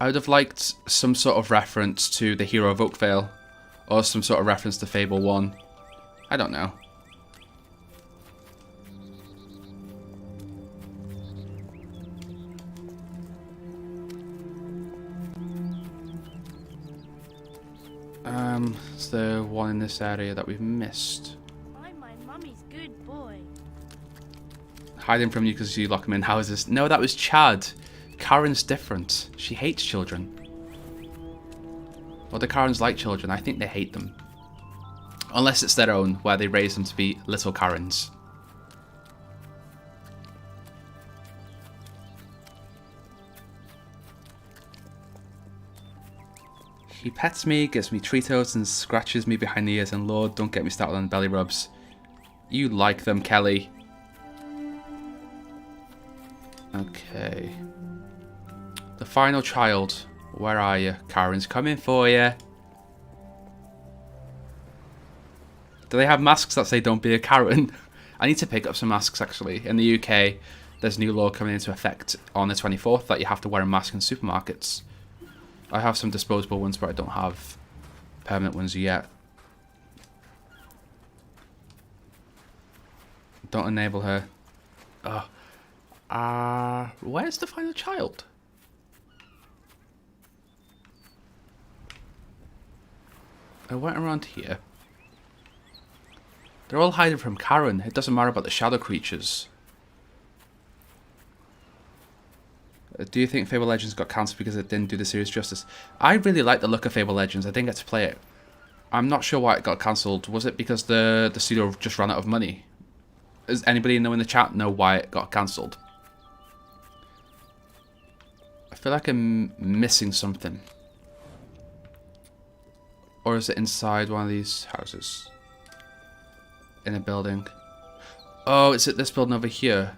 I would have liked some sort of reference to the hero of Oakvale, or some sort of reference to Fable 1. I don't know. Is there one in this area that we've missed? I'm my mummy's good boy. Hiding from you because you lock him in houses. No, that was Chad. Karen's different. She hates children. Or the Karens like children. I think they hate them. Unless it's their own, where they raise them to be little Karens. He pets me, gives me Treatos, and scratches me behind the ears, and Lord, don't get me started on belly rubs. You like them, Kelly. Okay. The final child. Where are you? Karen's coming for you. Do they have masks that say don't be a Karen? I need to pick up some masks, actually. In the UK, there's new law coming into effect on the 24th that you have to wear a mask in supermarkets. I have some disposable ones, but I don't have permanent ones yet. Don't enable her. Oh. Where's the final child? I went around here. They're all hiding from Karen. It doesn't matter about the shadow creatures. Do you think Fable Legends got cancelled because it didn't do the series justice? I really like the look of Fable Legends. I didn't get to play it. I'm not sure why it got cancelled. Was it because the studio just ran out of money? Does anybody know in the chat know why it got cancelled? I feel like I'm missing something. Or is it inside one of these houses? In a building? Oh, it's at this building over here.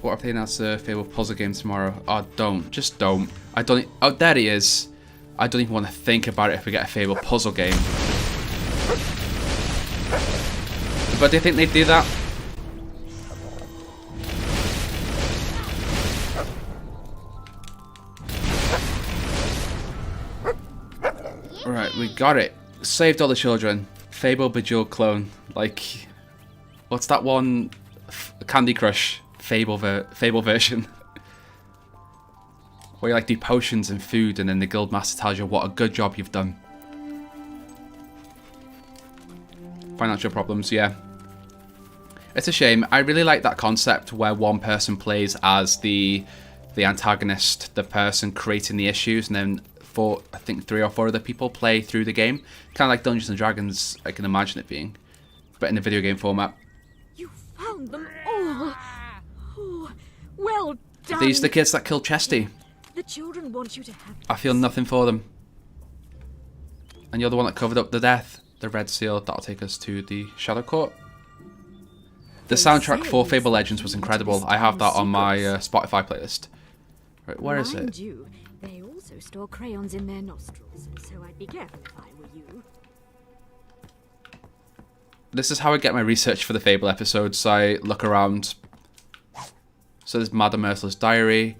What if they announce a Fable puzzle game tomorrow? Oh, don't. Just don't. I don't... Oh, there he is. I don't even want to think about it if we get a Fable puzzle game. But do you think they'd do that? Right, we got it. Saved all the children. Fable Bejeweled clone. Like, what's that one? Candy Crush Fable version. Where you like do potions and food, and then the guild master tells you what a good job you've done. Financial problems, yeah. It's a shame. I really like that concept where one person plays as the antagonist, the person creating the issues, and then I think 3 or 4 other people play through the game. Kind of like Dungeons and Dragons, I can imagine it being, but in a video game format. You found them all. Oh, well done. These are the kids that killed Chesty. The children want you to have this. I feel nothing for them. And you're the one that covered up the death. The red seal, that'll take us to the Shadow Court. The soundtrack for Fable Legends was incredible. I have that on my Spotify playlist. Right, where is it? Mind you, they also store crayons in their nostrils, so I'd be careful if I were you. This is how I get my research for the Fable episodes. I look around. So there's Madame Myrtle's diary.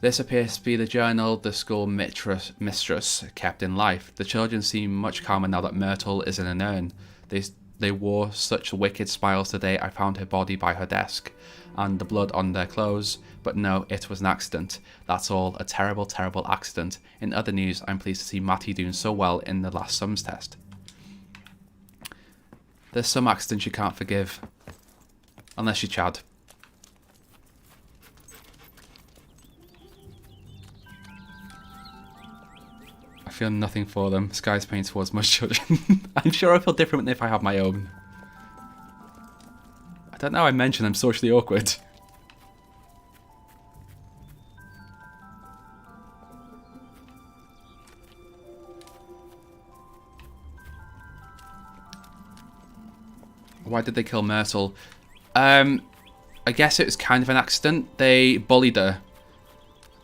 This appears to be the journal the school mistress kept in life. The children seem much calmer now that Myrtle is in an urn. They wore such wicked smiles today. I found her body by her desk and the blood on their clothes. But no, it was an accident. That's all. A terrible, terrible accident. In other news, I'm pleased to see Matty doing so well in the last sums test. There's some accidents you can't forgive. Unless you're Chad. I feel nothing for them. Sky's pain towards my children. I'm sure I feel different if I have my own. I don't know how I mentioned I'm socially awkward. Why did they kill Myrtle? I guess it was kind of an accident. They bullied her.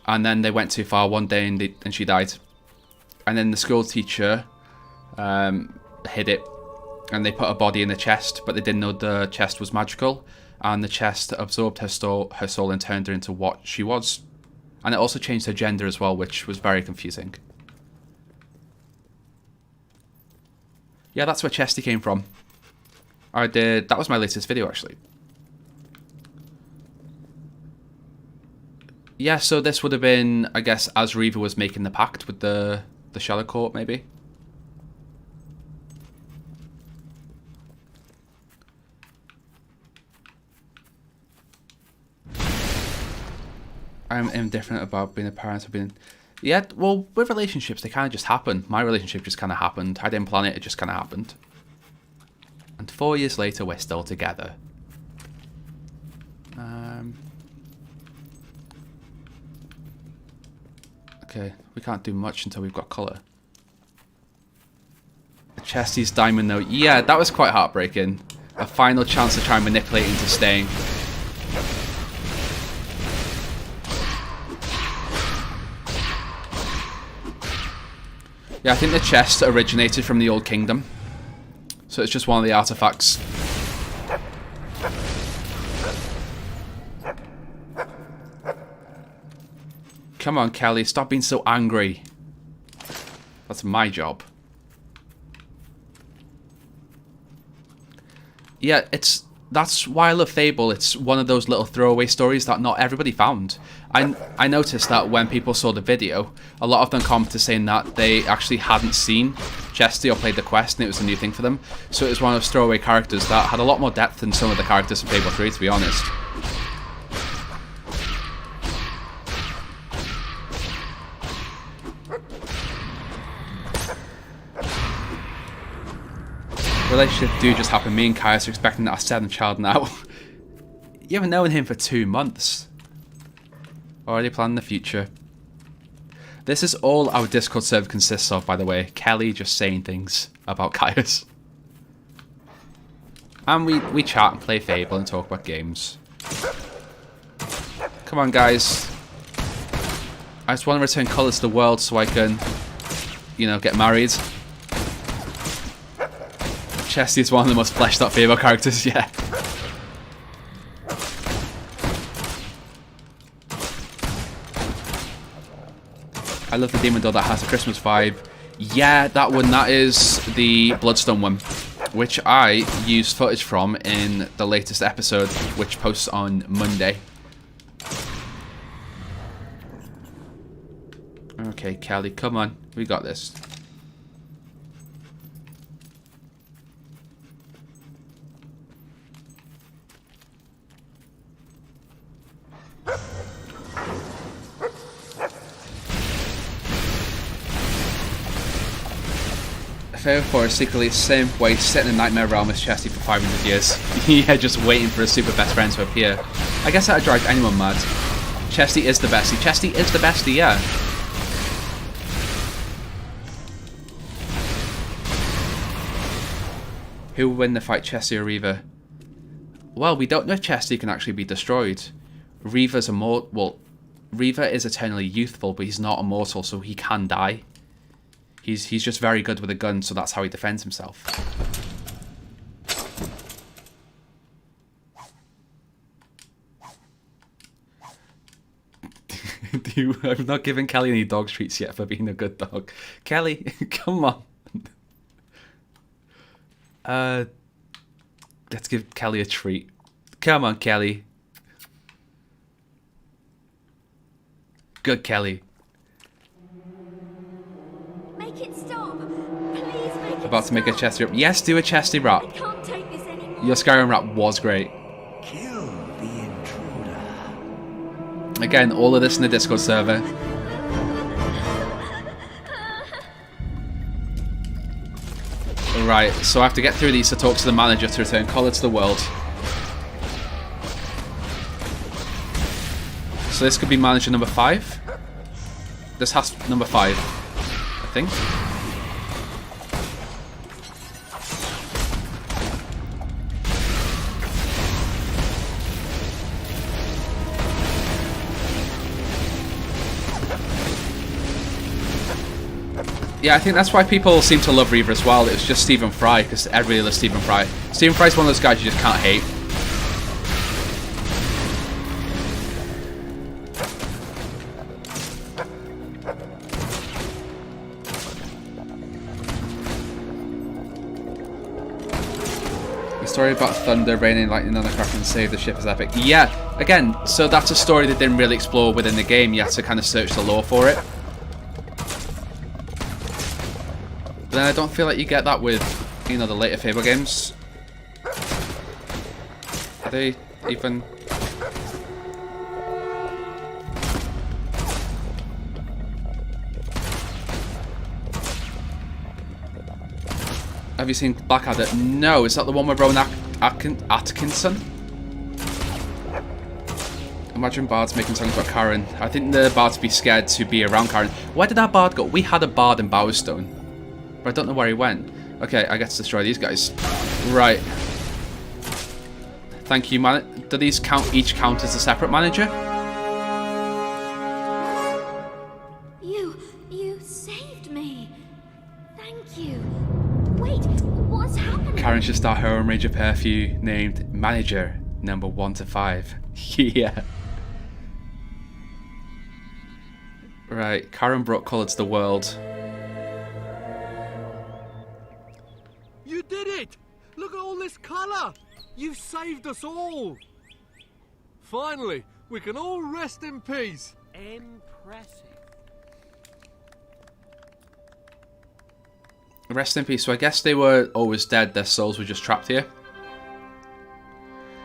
And then they went too far one day and she died. And then the school teacher hid it. And they put her body in the chest. But they didn't know the chest was magical. And the chest absorbed her soul and turned her into what she was. And it also changed her gender as well, which was very confusing. Yeah, that's where Chesty came from. That was my latest video, actually. Yeah, so this would have been, I guess, as Reaver was making the pact with the Shadow Court, maybe. I'm indifferent about being a parent or being... Yeah, well, with relationships, they kind of just happen. My relationship just kind of happened. I didn't plan it, it just kind of happened. And 4 years later, we're still together. Okay, we can't do much until we've got colour. Chesty's diamond note. Yeah, that was quite heartbreaking. A final chance to try and manipulate into staying. Yeah, I think the chest originated from the Old Kingdom. So it's just one of the artifacts. Come on, Kelly, stop being so angry. That's my job. Yeah, that's why I love Fable. It's one of those little throwaway stories that not everybody found. I noticed that when people saw the video, a lot of them commented saying that they actually hadn't seen Chesty or played the quest and it was a new thing for them. So it was one of those throwaway characters that had a lot more depth than some of the characters in Fable 3, to be honest. Relationship do just happen. Me and Caius are expecting our 7th child now. You haven't known him for 2 months. Already planning the future. This is all our Discord server consists of, by the way. Kelly just saying things about Caius. And we chat and play Fable and talk about games. Come on, guys. I just want to return colours to the world so I can, you know, get married. Chesty is one of the most fleshed out Fable characters, yeah. I love the demon doll that has a Christmas vibe. Yeah, that one, that is the Bloodstone one, which I used footage from in the latest episode, which posts on Monday. Okay, Kelly, come on. We got this. Fable 4 is secretly the same way set in a nightmare realm as Chesty for 500 years. Yeah, just waiting for a super best friend to appear. I guess that would drive anyone mad. Chesty is the bestie. Chesty is the bestie, yeah. Who will win the fight, Chesty or Reaver? Well, we don't know if Chesty can actually be destroyed. Reaver's immortal. Well, Reaver is eternally youthful, but he's not immortal, so he can die. He's just very good with a gun, so that's how he defends himself. I've not given Kelly any dog treats yet for being a good dog. Kelly, come on. Let's give Kelly a treat. Come on, Kelly. Good, Kelly. Make it stop. Please make it About to make a stop. chesty rap. Yes, do a chesty rap. I can't take this anymore. Your Skyrim rap was great. Kill the intruder. Again, all of this in the Discord server. Right, so I have to get through these to talk to the manager to return Collar to the world. So this could be manager number 5. This has number 5, I think. Yeah, I think that's why people seem to love Reaver as well. It was just Stephen Fry, because everybody loves Stephen Fry. Stephen Fry's one of those guys you just can't hate. The story about thunder, raining, lightning on the craft and save the ship is epic. Yeah, again, so that's a story they didn't really explore within the game. You had to kind of search the lore for it. But then I don't feel like you get that with, you know, the later Fable games. Are they even... Have you seen Blackadder? No, is that the one with Rowan Atkinson? Imagine bards making songs about Karen. I think the bards would be scared to be around Karen. Where did our bard go? We had a bard in Bowerstone, but I don't know where he went. Okay, I get to destroy these guys. Right. Thank you, man. Do these count? Each count as a separate manager? You saved me. Thank you. Wait, what's happening? Karen should start her own range of perfume named Manager number 1 to 5. Yeah. Right, Karen brought colour to the world. You did it! Look at all this colour! You've saved us all! Finally, we can all rest in peace. Impressive. Rest in peace. So I guess they were always dead. Their souls were just trapped here.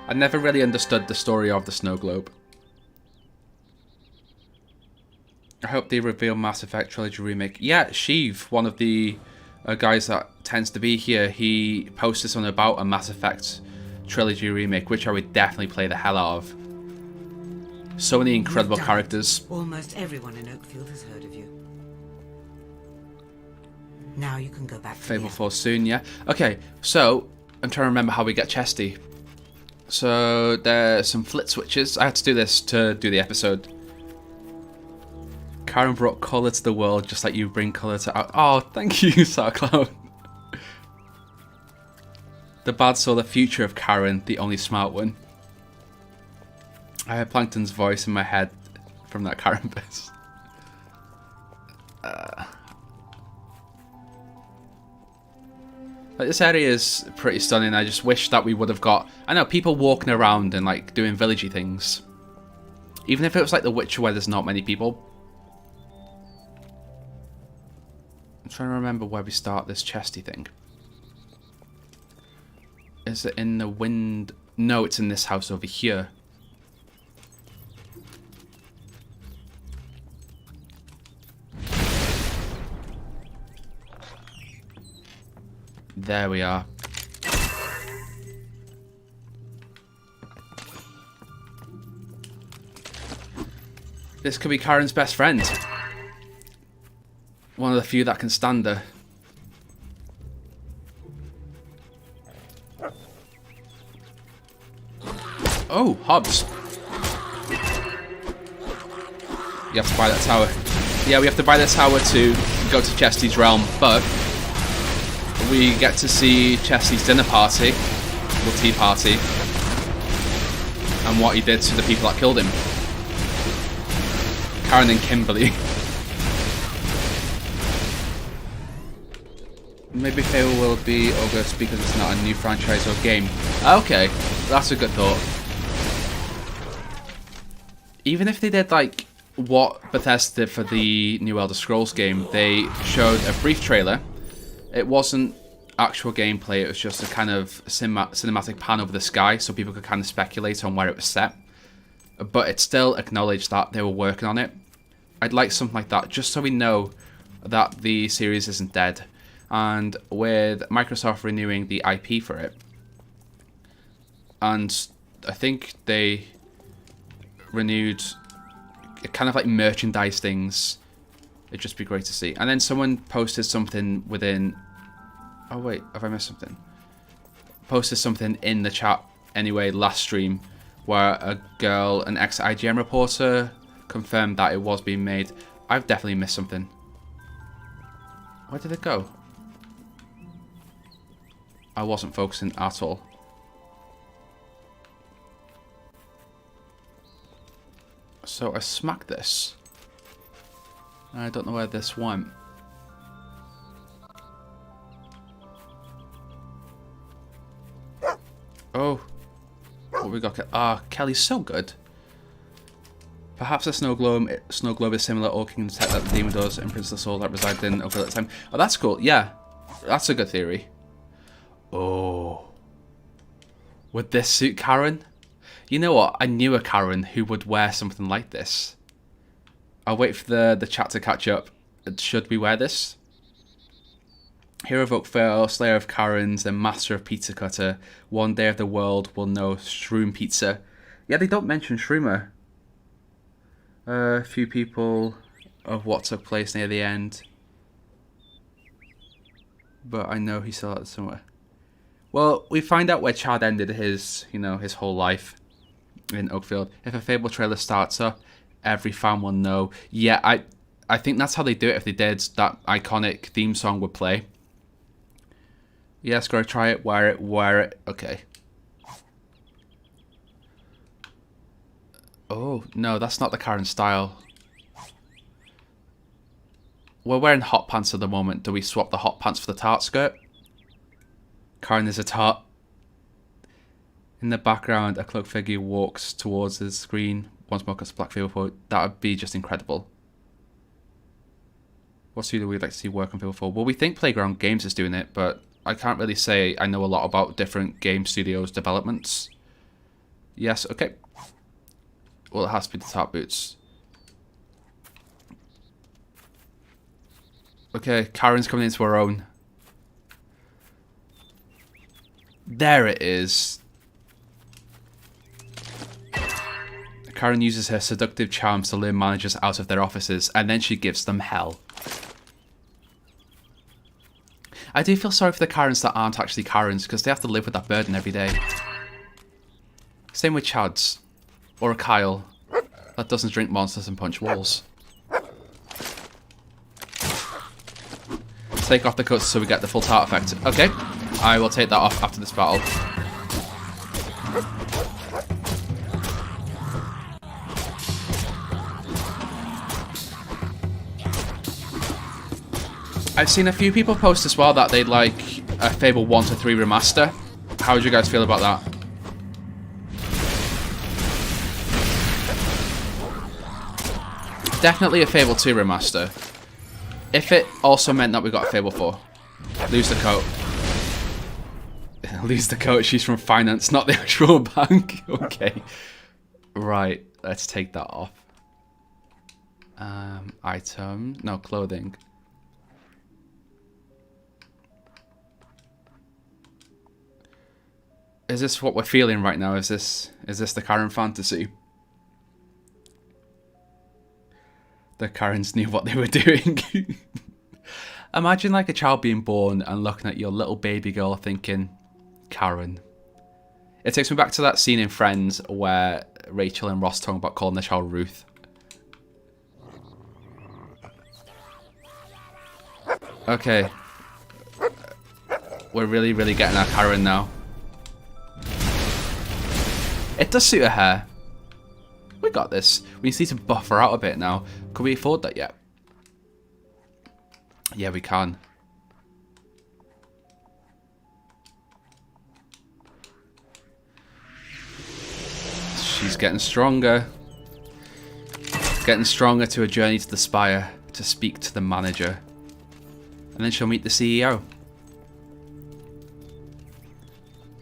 I never really understood the story of the snow globe. I hope they reveal Mass Effect Trilogy Remake. Yeah, Sheev, one of the guys that tends to be here, he posted something about a Mass Effect Trilogy Remake, which I would definitely play the hell out of. So many incredible characters. Almost everyone in Oakfield has heard of you. Now you can go back to Fable 4 soon, yeah. Okay, so I'm trying to remember how we get Chesty. So there's some flit switches. I had to do this to do the episode. Karen brought colour to the world just like you bring colour to... Oh, thank you, StarCloud. The bard saw the future of Karen, the only smart one. I heard Plankton's voice in my head from that Karen bit. Like, this area is pretty stunning. I just wish that we would have got... I know, people walking around and like doing villagey things. Even if it was like The Witcher where there's not many people. I'm trying to remember where we start this chesty thing. Is it in the wind? No, it's in this house over here. There we are. This could be Karen's best friend. One of the few that can stand her. Oh, Hobbs. You have to buy that tower. Yeah, we have to buy the tower to go to Chesty's realm, but we get to see Chesty's dinner party, or tea party, and what he did to the people that killed him. Karen and Kimberly. Maybe Fable will be August because it's not a new franchise or game. Okay, that's a good thought. Even if they did like what Bethesda did for the new Elder Scrolls game, they showed a brief trailer. It wasn't actual gameplay, it was just a kind of cinematic pan over the sky so people could kind of speculate on where it was set. But it still acknowledged that they were working on it. I'd like something like that just so we know that the series isn't dead. And with Microsoft renewing the IP for it, and I think they renewed kind of like merchandise things, it'd just be great to see. And then someone posted something within... Oh wait, have I missed something? Posted something in the chat anyway last stream where a girl, an ex-IGN reporter, confirmed that it was being made. I've definitely missed something. Where did it go? I wasn't focusing at all. So I smacked this. I don't know where this went. Oh. What we got? Ah, Kelly's so good. Perhaps the snow globe is similar, or can detect that the demon does, and Princess Soul that resided in over that time. Oh, that's cool. Yeah, that's a good theory. Oh. Would this suit Karen? You know what? I knew a Karen who would wear something like this. I'll wait for the chat to catch up. Should we wear this? Hero of Oakvale, Slayer of Karens, and Master of Pizza Cutter. One day of the world will know Shroom Pizza. Yeah, they don't mention Shroomer. A few people of what took place near the end. But I know he's still out somewhere. Well, we find out where Chad ended his, his whole life in Oakfield. If a Fable trailer starts up, every fan will know. Yeah, I think that's how they do it. If they did, that iconic theme song would play. Yes, gotta try it, wear it. Okay. Oh, no, that's not the Karen style. We're wearing hot pants at the moment. Do we swap the hot pants for the tart skirt? Karen is a tart. In the background, a cloaked figure walks towards the screen. Once more, cuts Black Fable 4. That would be just incredible. What studio we'd like to see work on Fable 4? Well, we think Playground Games is doing it, but I can't really say I know a lot about different game studios' developments. Yes, okay. Well, it has to be the tart boots. Okay, Karen's coming into her own. There it is. Karen uses her seductive charms to lure managers out of their offices, and then she gives them hell. I do feel sorry for the Karens that aren't actually Karens, because they have to live with that burden every day. Same with Chads. Or a Kyle. That doesn't drink monsters and punch walls. Take off the cuts so we get the full tart effect. Okay, I will take that off after this battle. I've seen a few people post as well that they'd like a Fable 1 to 3 remaster. How would you guys feel about that? Definitely a Fable 2 remaster. If it also meant that we got a Fable 4. Lose the coat. Lose the coat, she's from finance, not the actual bank. Okay. Right, let's take that off. Item. No, clothing. Is this what we're feeling right now? Is this the Karen fantasy? The Karens knew what they were doing. Imagine like a child being born and looking at your little baby girl thinking, Karen. It takes me back to that scene in Friends where Rachel and Ross talking about calling their child Ruth. Okay. We're really, really getting our Karen now. It does suit her hair. We got this. We just need to buff her out a bit now. Could we afford that yet? Yeah, we can. She's getting stronger. Getting stronger to a journey to the Spire to speak to the manager. And then she'll meet the CEO.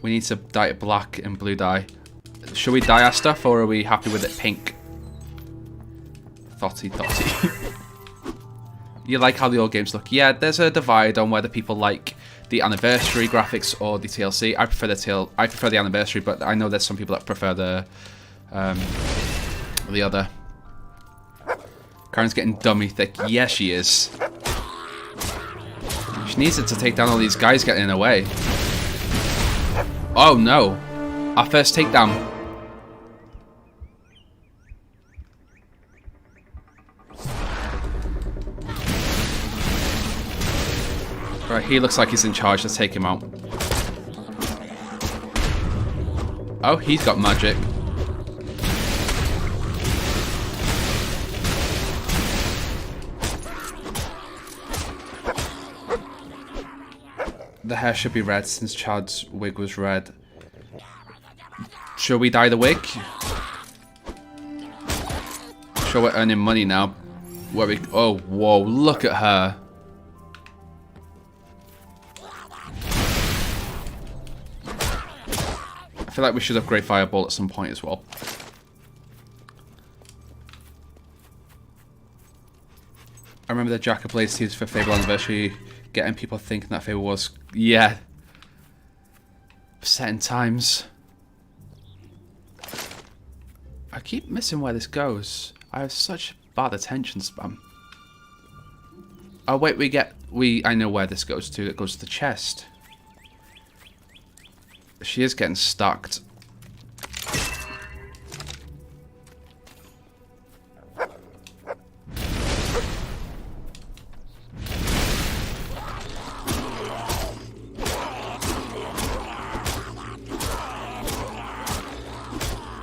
We need to dye it black and blue dye. Should we dye our stuff or are we happy with it pink? Thotty thotty. You like how the old games look? Yeah, there's a divide on whether people like the anniversary graphics or the TLC. I prefer the anniversary, but I know there's some people that prefer the other. Karen's getting dummy thick. Yeah, she is. She needs it to take down all these guys getting in the way. Oh no! Our first takedown. Right, he looks like he's in charge. Let's take him out. Oh, he's got magic. The hair should be red since Chad's wig was red. Shall we dye the wig? Sure, we're earning money now. Where we? Oh, whoa! Look at her. I feel like we should upgrade Fireball at some point as well. I remember the Jack of Blades teams for Fable Anniversary getting people thinking that Fable was... Yeah. Set in times. I keep missing where this goes. I have such bad attention span. Oh wait, I know where this goes to. It goes to the chest. She is getting stacked.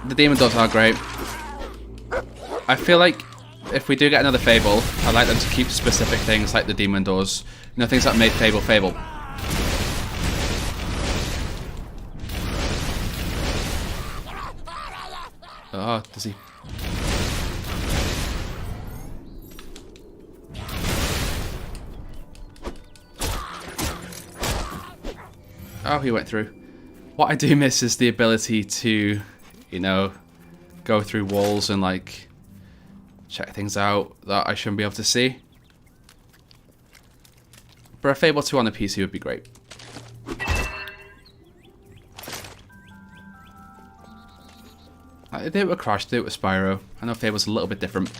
The demon dogs are great. I feel like if we do get another Fable, I'd like them to keep specific things like the demon doors. You know, things that made Fable Fable. Oh, does he? Oh, he went through. What I do miss is the ability to, you know, go through walls and like check things out that I shouldn't be able to see. But a Fable 2 on the PC would be great. I did it with Crash, did it with Spyro. I know Fable's a little bit different.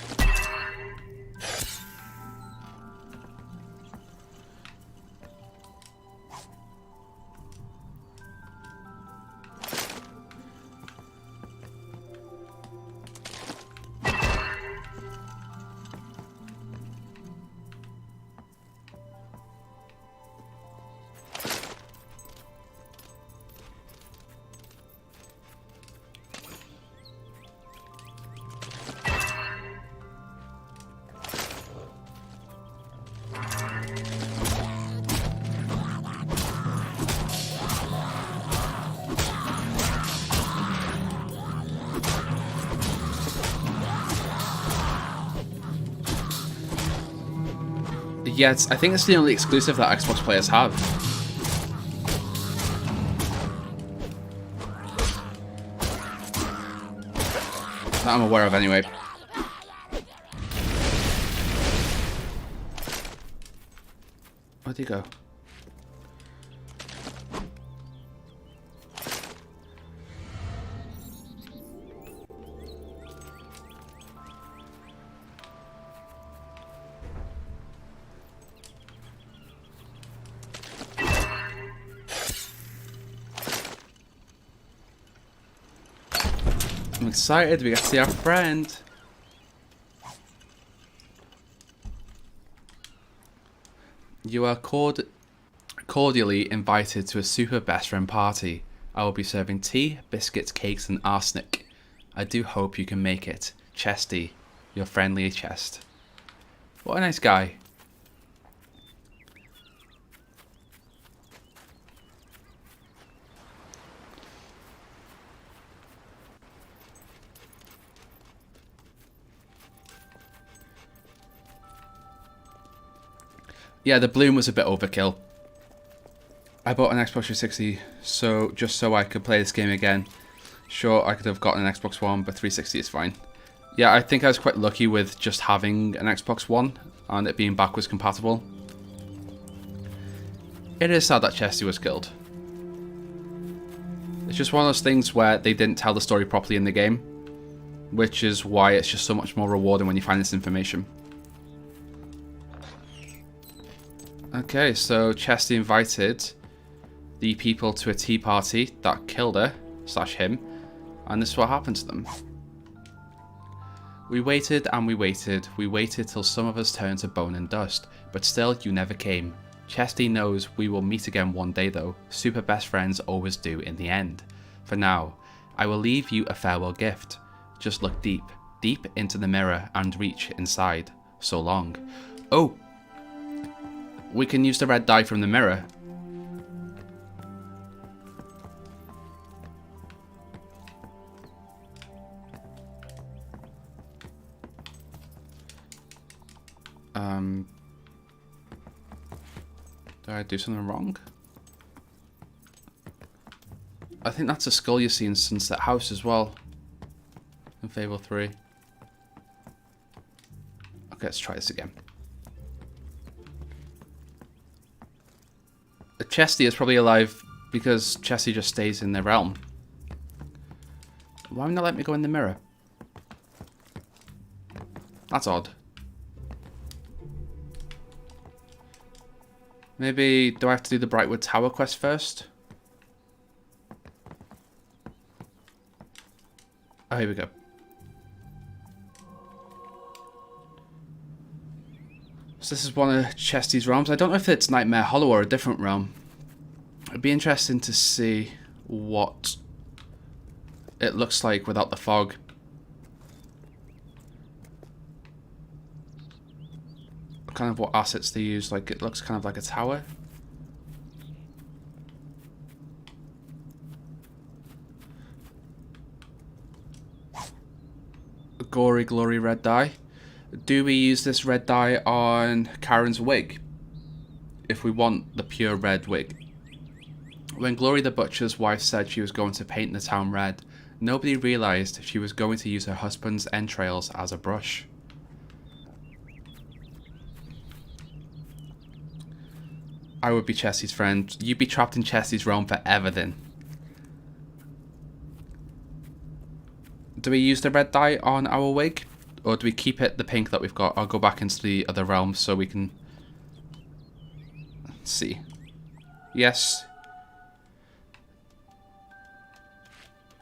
Yeah, I think it's the only exclusive that Xbox players have. That I'm aware of anyway. Where'd he go? excited. We get to see our friend. You are cordially invited to a super best friend party. I will be serving tea, biscuits, cakes, and arsenic. I do hope you can make it. Chesty, your friendly chest. What a nice guy. Yeah, the bloom was a bit overkill. I bought an Xbox 360 just so I could play this game again. Sure, I could have gotten an Xbox One, but 360 is fine. Yeah, I think I was quite lucky with just having an Xbox One and it being backwards compatible. It is sad that Chesty was killed. It's just one of those things where they didn't tell the story properly in the game, which is why it's just so much more rewarding when you find this information. Okay, so Chesty invited the people to a tea party that killed her, / him, and this is what happened to them. We waited and we waited till some of us turned to bone and dust, but still you never came. Chesty knows we will meet again one day though, super best friends always do in the end. For now, I will leave you a farewell gift. Just look deep, deep into the mirror and reach inside. So long. Oh! We can use the red dye from the mirror. Did I do something wrong? I think that's a skull you see in Sunset House as well. In Fable 3. Okay, let's try this again. Chesty is probably alive because Chesty just stays in the realm. Why not let me go in the mirror? That's odd. Maybe, do I have to do the Brightwood Tower quest first? Oh, here we go. So this is one of Chesty's realms. I don't know if it's Nightmare Hollow or a different realm. It'd be interesting to see what it looks like without the fog. Kind of what assets they use. Like, it looks kind of like a tower. A gory glory red dye. Do we use this red dye on Karen's wig? If we want the pure red wig. When Glory the Butcher's wife said she was going to paint the town red, nobody realised she was going to use her husband's entrails as a brush. I would be Chesty's friend. You'd be trapped in Chesty's realm forever then. Do we use the red dye on our wig? Or do we keep it the pink that we've got? I'll go back into the other realm so we can see. Yes.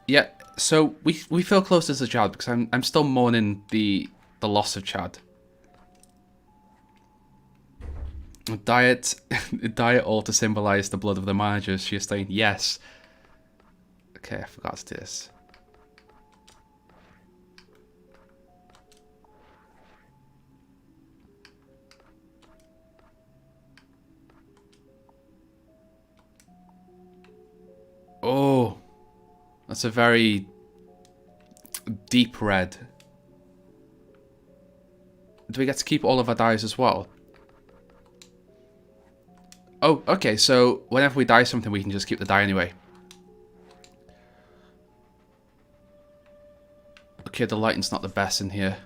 Yeah, so we feel closer to Chad because I'm still mourning the loss of Chad. Diet all to symbolise the blood of the managers. She's saying yes. Okay, I forgot to do this. Oh, that's a very deep red. Do we get to keep all of our dyes as well? Oh, okay, so whenever we dye something, we can just keep the dye anyway. Okay, the lighting's not the best in here.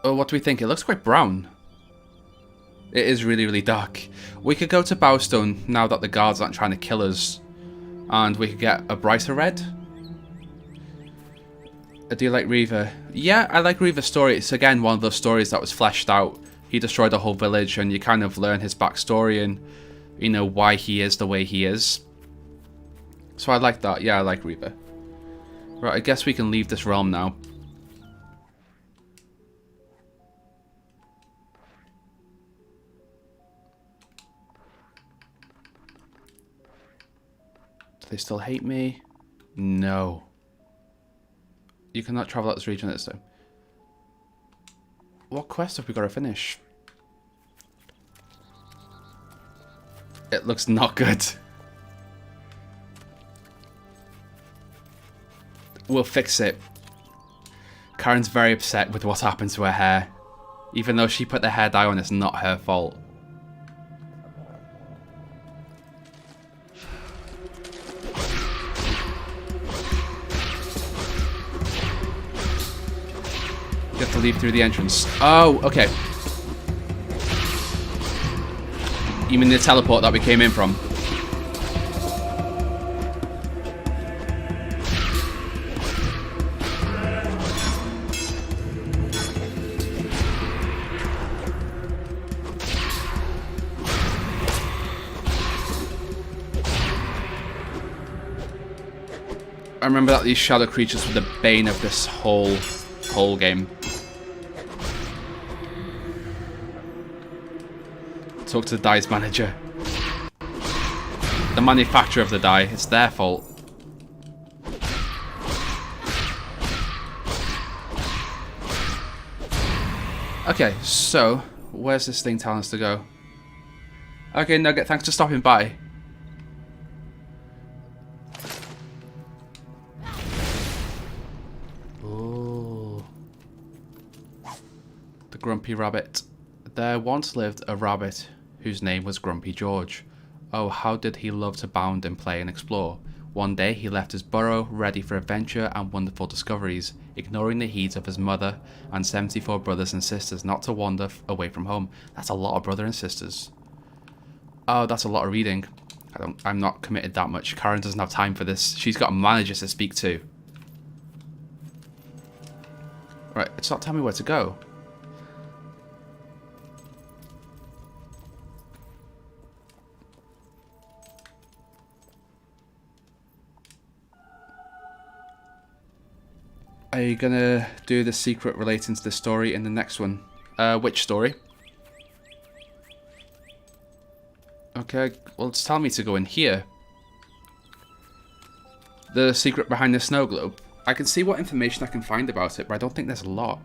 Oh, what do we think? It looks quite brown. It is really, really dark. We could go to Bowstone now that the guards aren't trying to kill us. And we could get a brighter red. Do you like Reaver? Yeah, I like Reaver's story. It's again one of those stories that was fleshed out. He destroyed a whole village and you kind of learn his backstory and you know, why he is the way he is. So I like that. Yeah, I like Reaver. Right, I guess we can leave this realm now. Do they still hate me? No. You cannot travel out this region this time. What quest have we got to finish? It looks not good. We'll fix it. Karen's very upset with what's happened to her hair. Even though she put the hair dye on, it's not her fault. You have to leave through the entrance. Oh, okay. You mean the teleport that we came in from? I remember that these shadow creatures were the bane of this whole game. Talk to the dye's manager. The manufacturer of the dye. It's their fault. Okay, so where's this thing telling us to go? Okay, Nugget, thanks for stopping by. Oh, the Grumpy Rabbit. There once lived a rabbit whose name was Grumpy George. Oh, how did he love to bound and play and explore. One day he left his burrow, ready for adventure and wonderful discoveries, ignoring the heat of his mother and 74 brothers and sisters not to wander away from home. That's a lot of brothers and sisters. Oh, that's a lot of reading. I'm not committed that much. Karen doesn't have time for this. She's got managers to speak to. Right, it's not telling me where to go. Are you gonna do the secret relating to the story in the next one? Which story? Okay, well it's telling me to go in here. The secret behind the snow globe. I can see what information I can find about it, but I don't think there's a lot.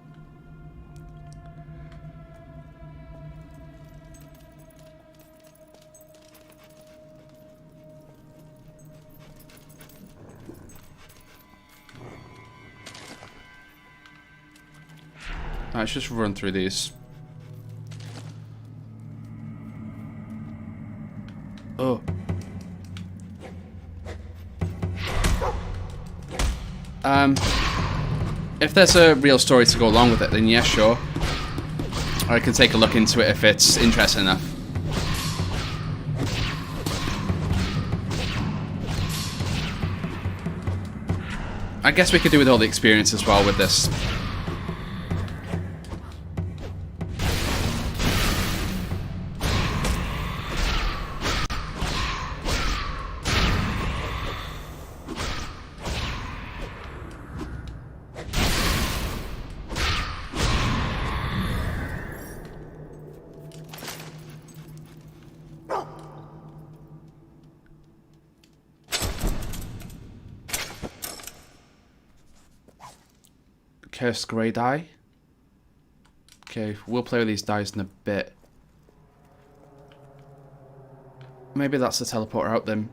Let's just run through these. Oh. If there's a real story to go along with it, then yeah, sure. I can take a look into it if it's interesting enough. I guess we could do with all the experience as well with this. Cursed grey die. Okay, we'll play with these dice in a bit. Maybe that's the teleporter out then.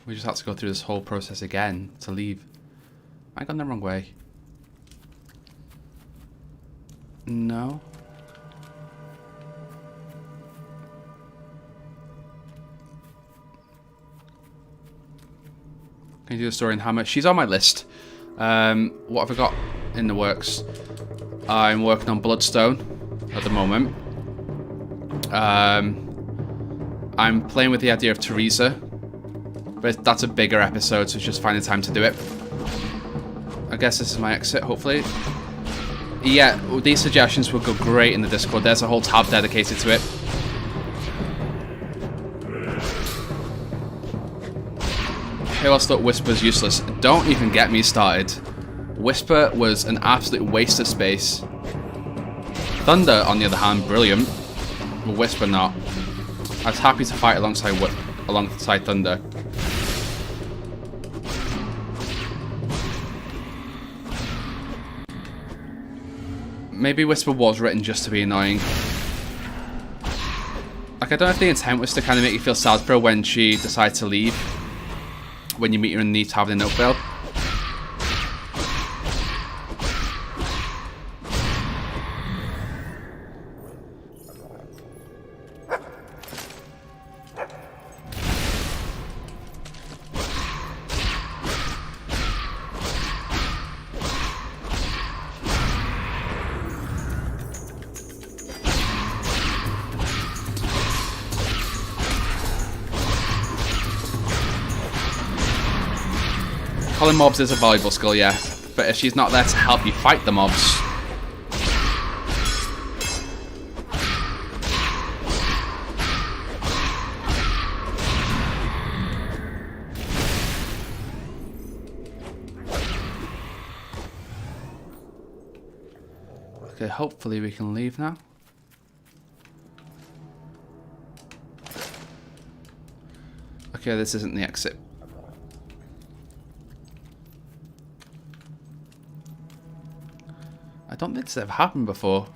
We just had to go through this whole process again to leave. I gone the wrong way. No. Can you do the story in Hammer? She's on my list. What have I got in the works? I'm working on Bloodstone at the moment. I'm playing with the idea of Teresa, but that's a bigger episode, so it's just finding time to do it. I guess this is my exit, hopefully. Yeah, these suggestions would go great in the Discord. There's a whole tab dedicated to it. Who else thought Whisper's useless? Don't even get me started. Whisper was an absolute waste of space. Thunder, on the other hand, brilliant. But Whisper not. I was happy to fight alongside Thunder. Maybe Whisper was written just to be annoying. Like, I don't know if the intent was to kind of make you feel sad for her when she decides to leave. When you meet her in the tavern in Oakville. Killing mobs is a valuable skill, yeah, but if she's not there to help you fight the mobs... Okay, hopefully we can leave now. Okay, this isn't the exit. I don't think this ever happened before.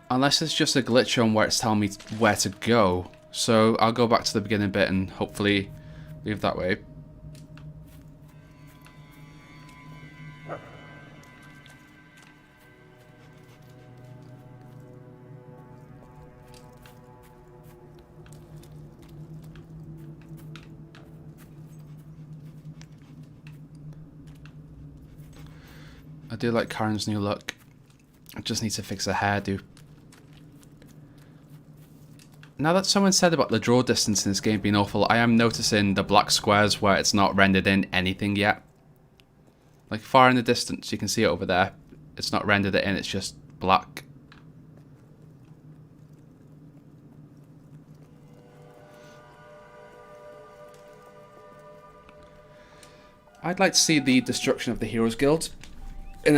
Unless it's just a glitch on where it's telling me where to go. So I'll go back to the beginning bit and hopefully leave that way. I do like Karen's new look. I just need to fix her hairdo. Now that someone said about the draw distance in this game being awful, I am noticing the black squares where it's not rendered in anything yet. Like far in the distance, you can see it over there. It's not rendered it in, it's just black. I'd like to see the destruction of the Heroes Guild in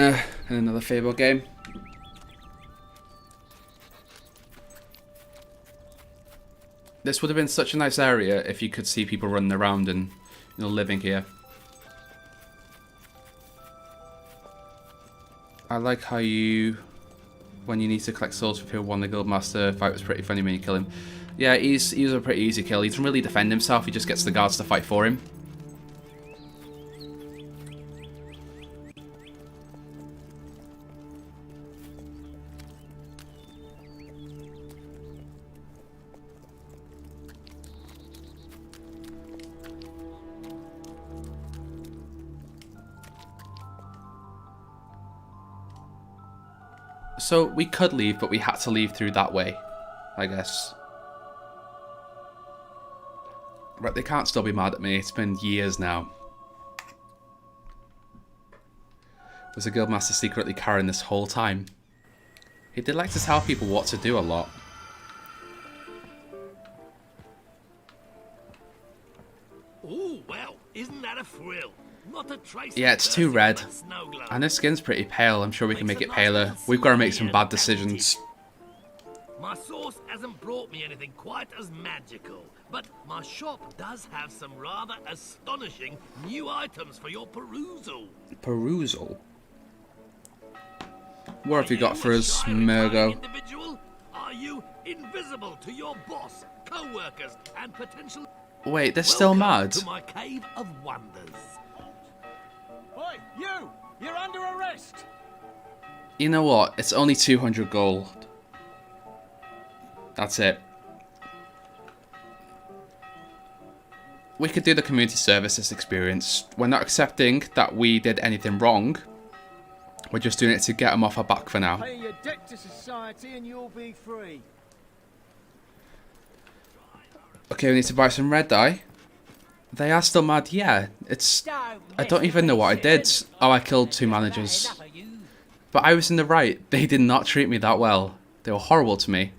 another Fable game. This would have been such a nice area if you could see people running around and, you know, living here. I like how you, when you need to collect souls for one, the Guildmaster fight was pretty funny when you kill him. Yeah, he's a pretty easy kill. He doesn't really defend himself, he just gets the guards to fight for him. So we could leave, but we had to leave through that way, I guess. Right, they can't still be mad at me. It's been years now. Was the Guildmaster secretly Karen this whole time? He did like to tell people what to do a lot. Oh, well, isn't that a thrill? Not a trace. Yeah, it's too red. And his skin's pretty pale. I'm sure we can make it paler. We've got to make some bad decisions. My sauce hasn't brought me anything quite as magical, but my shop does have some rather astonishing new items for your perusal. Perusal? What have you got for us, Mergo? Are you invisible to your boss, co-workers, and potential... Wait, they're still mad? To my cave of wonders. Oi, you! You're under arrest! You know what? It's only 200 gold. That's it. We could do the community services experience. We're not accepting that we did anything wrong. We're just doing it to get them off our back for now. Pay your debt to society and you'll be free. Okay, we need to buy some red dye. They are still mad. Yeah, it's... I don't even know what I did. Oh, I killed 2 managers. But I was in the right. They did not treat me that well. They were horrible to me.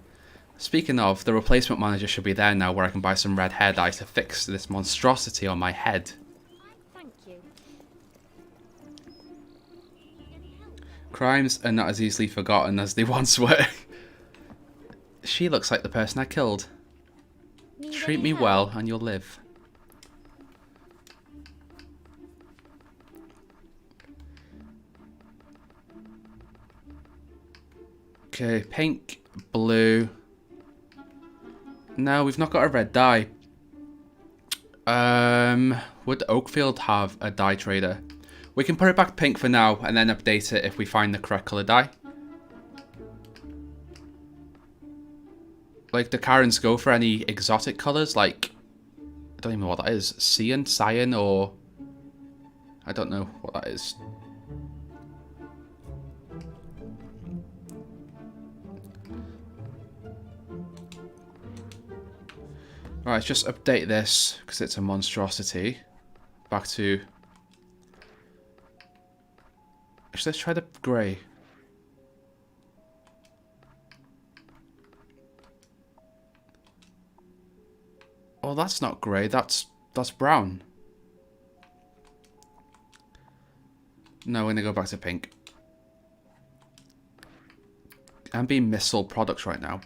Speaking of, the replacement manager should be there now where I can buy some red hair dye to fix this monstrosity on my head. Thank you. Crimes are not as easily forgotten as they once were. She looks like the person I killed. Treat me well and you'll live. Okay, pink, blue. No, we've not got a red dye. Would Oakfield have a dye trader? We can put it back pink for now and then update it if we find the correct colour dye. Like, do Karens go for any exotic colours? Like, I don't even know what that is. Cyan, or... I don't know what that is. Right, let's just update this, because it's a monstrosity. Back to... Actually, let's try the grey. Oh, that's not grey, that's brown. No, we're gonna go back to pink. I'm being missold products right now.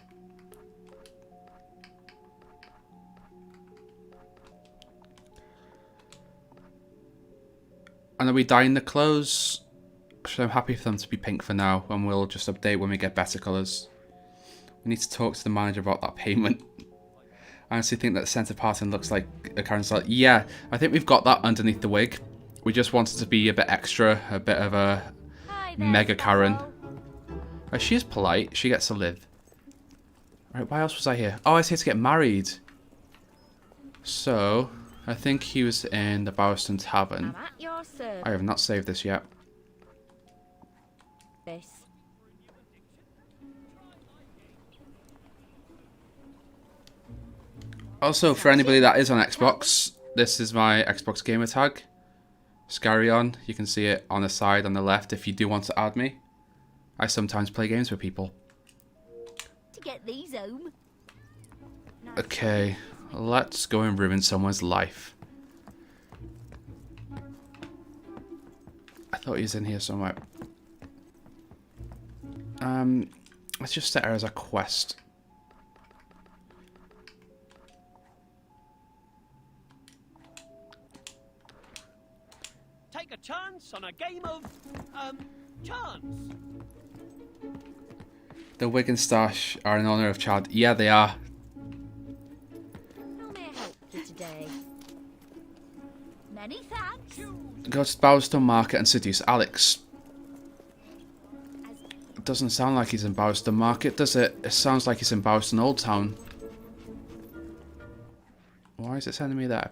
And are we dyeing the clothes? So I'm happy for them to be pink for now, and we'll just update when we get better colours. We need to talk to the manager about that payment. I honestly think that the centre pattern looks like a Karen style. Yeah, I think we've got that underneath the wig. We just want it to be a bit extra, a bit of a mega Karen. She is polite, she gets to live. Right, why else was I here? Oh, I was here to get married. So, I think he was in the Bowerston Tavern. I'm at your service. I have not saved this yet. Also, for anybody that is on Xbox, this is my Xbox gamer tag. Scarion, you can see it on the side on the left if you do want to add me. I sometimes play games with people. To get these home. Okay, let's go and ruin someone's life. I thought he was in here somewhere. Let's just set her as a quest. Take a chance on a game of, chance. The wig and stash are in honour of Chad. Yeah, they are. How may I help you today? Many thanks. Go to Bowerston Market and seduce Alex. It doesn't sound like he's in Bowerston Market, does it? It sounds like he's in Bowerston Old Town. Why is it sending me there?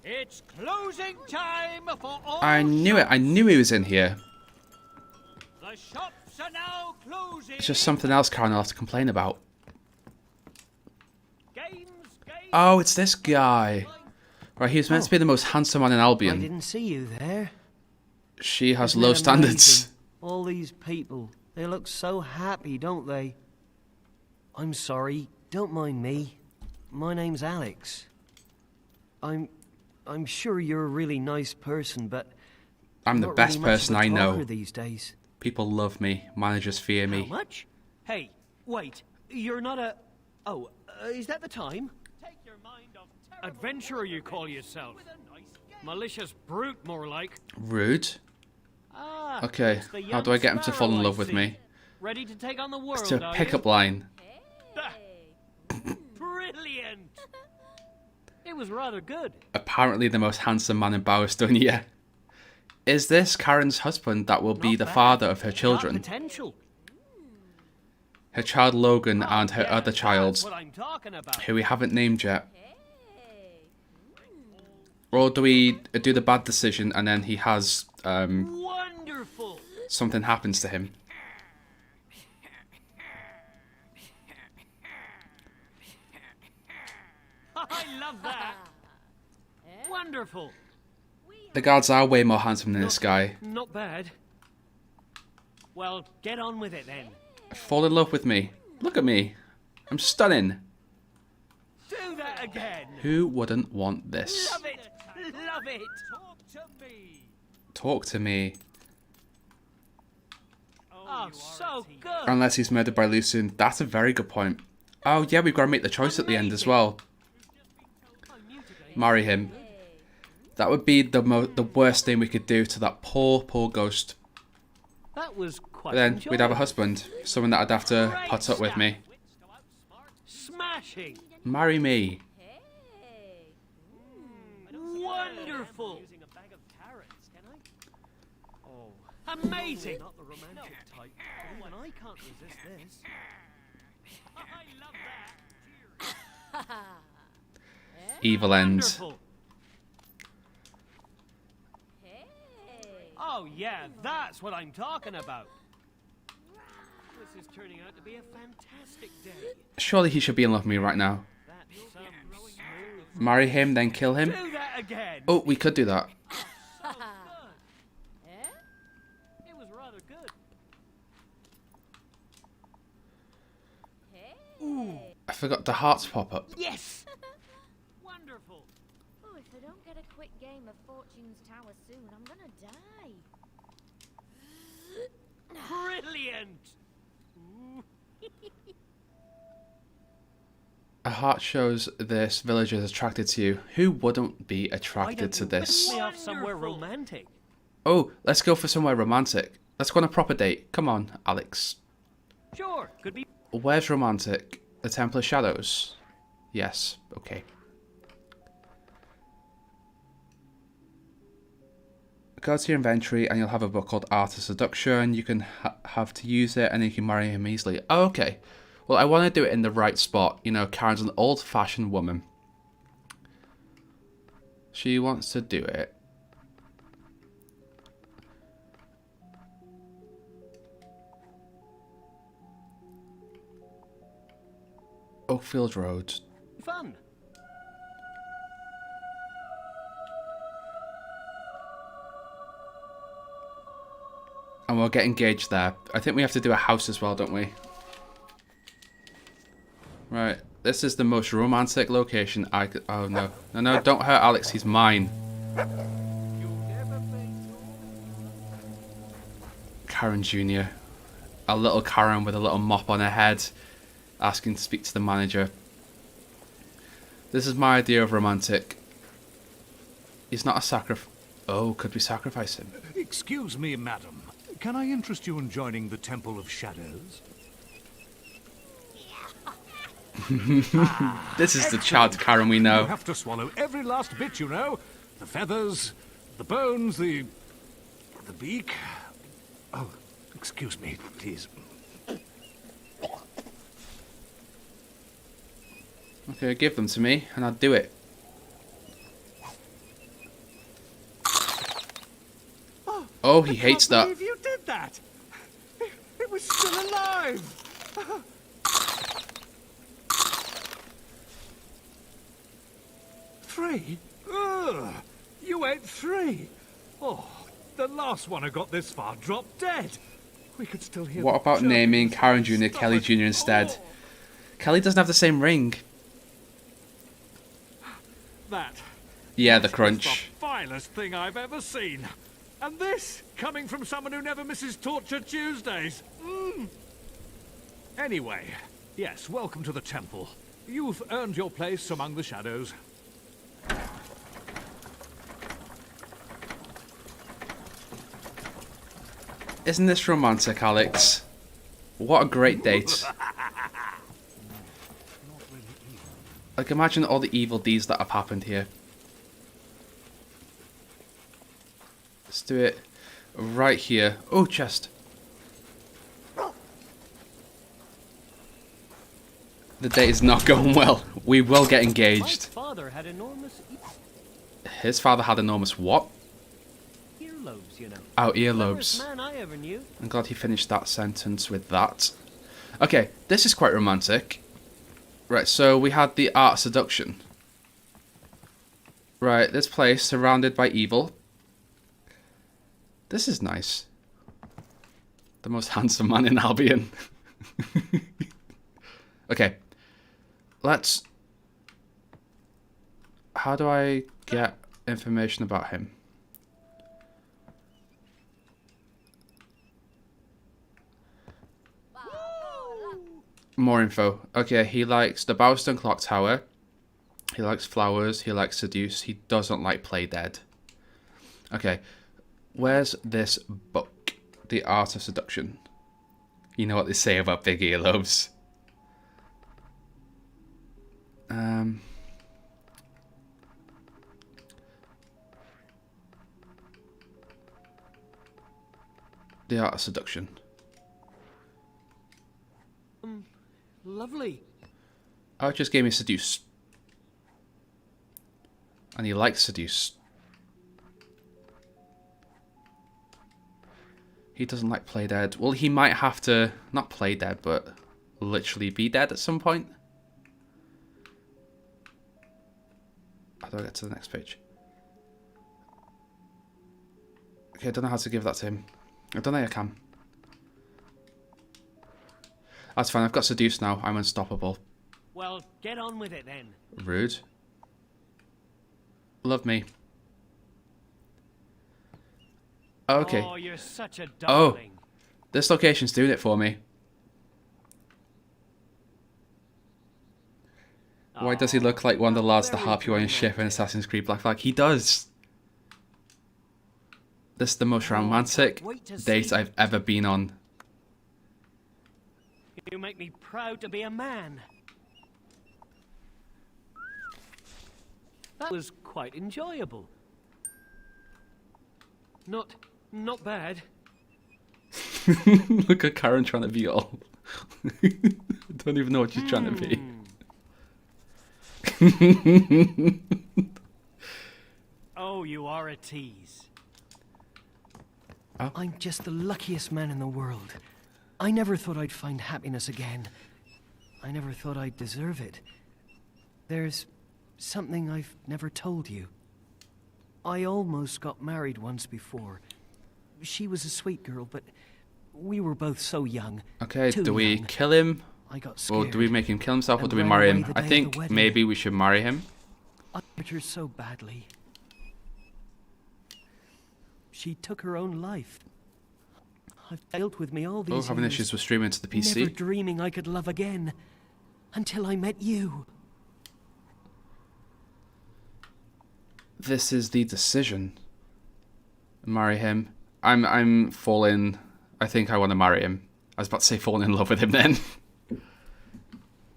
It's closing time for all. I knew it. I knew he was in here. The shops are now closing. It's just something else Karen will have to complain about. Games. Oh, it's this guy. Right, he's meant to be the most handsome man in I Albion. didn't see you there. She has Isn't low it standards. amazing? All these people, they look so happy, don't they? I'm sorry, don't mind me. My name's Alex. I'm sure you're a really nice person, but I'm the not best really much person of a I know. talker these days. People love me. Managers fear How me. much? Hey, wait. You're not a. Oh, is that the time? Take your mind off adventurer, you call yourself. Malicious brute, more like. Rude. Ah, Okay, it's the how young do I get him to fall in sparrow, love I with see. me? Ready to take on the world, It's a are pickup you? line. Brilliant! It was rather good. Apparently the most handsome man in Bowerston, yeah. Is this Karen's husband that will be the father of her Got children? potential. her child Logan and her other child, That's what I'm talking about. who we haven't named yet. Or do we do the bad decision and then he has Wonderful. something happens to him? I love that. Wonderful. The guards are way more handsome than this guy. Not bad. Well, get on with it then. Fall in love with me. Look at me. I'm stunning. Do that again. Who wouldn't want this? Love it. Love it. Talk to me. Talk to me. Oh, so good. Unless he's murdered by Lucien. That's a very good point. Oh yeah, we've got to make the choice at the end as well. Marry him. That would be the worst thing we could do to that poor ghost. That was quite But then enjoyable. we'd have a husband. Someone that I'd have to put up with me. Smashing. Marry me. Wonderful. Oh, amazing. Not the romantic type. Even I can't resist this. I love that. Evil end. Wonderful. Oh yeah, that's what I'm talking about. This is turning out to be a fantastic day. Surely he should be in love with me right now. That's some smooth. Marry him, then kill him. Do that again. Oh, we could do that. So good. It was rather good. I forgot the hearts pop up. Yes. Wonderful. Oh, if I don't get a quick game of Fortune's Tower soon, I'm gonna die. Brilliant. A heart shows this villager is attracted to you. Who wouldn't be attracted to this? Put me off somewhere romantic. Oh, let's go for somewhere romantic. Let's go on a proper date. Come on, Alex. Sure, could be. Where's romantic? The Temple of Shadows? Yes, okay. Go to your inventory and you'll have a book called Art of Seduction. You can have to use it and then you can marry him easily. Oh, okay. Well, I want to do it in the right spot. You know, Karen's an old-fashioned woman. She wants to do it. Oakfield Road. Fun. And we'll get engaged there. I think we have to do a house as well, don't we? Right. This is the most romantic location I could... Oh, no. No, don't hurt Alex. He's mine. Karen Jr. A little Karen with a little mop on her head. Asking to speak to the manager. This is my idea of romantic. He's not a sacrifice. Oh, could we sacrifice him? Excuse me, madam. Can I interest you in joining the Temple of Shadows? This is the Chad Karen we know. You have to swallow every last bit, you know. The feathers, the bones, the beak. Oh, excuse me, please. Okay, give them to me and I'll do it. Oh, he hates that. I can't believe you did that. It was still alive. Three? Ugh, you ate three. Oh, the last one who got this far dropped dead. We could still hear. What about naming Karen Jr. Kelly Jr. instead? Kelly doesn't have the same ring. That. Yeah, the The crunch. vilest thing I've ever seen. And this, coming from someone who never misses Torture Tuesdays. Anyway, yes, welcome to the temple. You've earned your place among the shadows. Isn't this romantic, Alex? What a great date. Like, imagine all the evil deeds that have happened here. Let's do it right here. Oh, chest. The date is not going well. We will get engaged. Father had enormous His father had enormous what? earlobes, you know. Oh, earlobes. Cleverest man I ever knew. I'm glad he finished that sentence with that. Okay, this is quite romantic. Right, so we had the art seduction. Right, this place surrounded by evil. This is nice. The most handsome man in Albion. Okay, let's... How do I get information about him? More info. Okay, he likes the Bowerstone Clock Tower. He likes flowers. He likes seduce. He doesn't like play dead. Okay, where's this book? The Art of Seduction. You know what they say about big earlobes. The Art of Seduction. Lovely. Oh, it just gave me seduce. And he likes seduce. He doesn't like play dead. Well, he might have to, not play dead, but literally be dead at some point. How do I get to the next page? Okay, I don't know how to give that to him. I don't think I can. That's fine, I've got seduce now. I'm unstoppable. Well, get on with it then. Rude. Love me. Okay. Oh, you're such a Oh, darling. this location's doing it for me. Why does he look like one of the lads that help you on your ship in Assassin's Creed Black Flag? He does. This is the most romantic date I've ever been on. You make me proud to be a man. That was quite enjoyable. Not bad. Look at Karen trying to be all. I don't even know what she's trying to be. Oh, you are a tease. Oh. I'm just the luckiest man in the world. I never thought I'd find happiness again. I never thought I'd deserve it. There's something I've never told you. I almost got married once before. She was a sweet girl, but we were both so young. Okay, too do we young. kill him? I got Or scared. do we make him kill himself, or and do we ran marry away him? the I day of think the wedding. maybe we should marry him. I hurt her so badly. She took her own life. I've dealt with me all these Oh, years. having issues with streaming to the PC. Never dreaming I could love again. Until I met you. This is the decision. Marry him. I'm falling. I think I want to marry him. I was about to say falling in love with him then.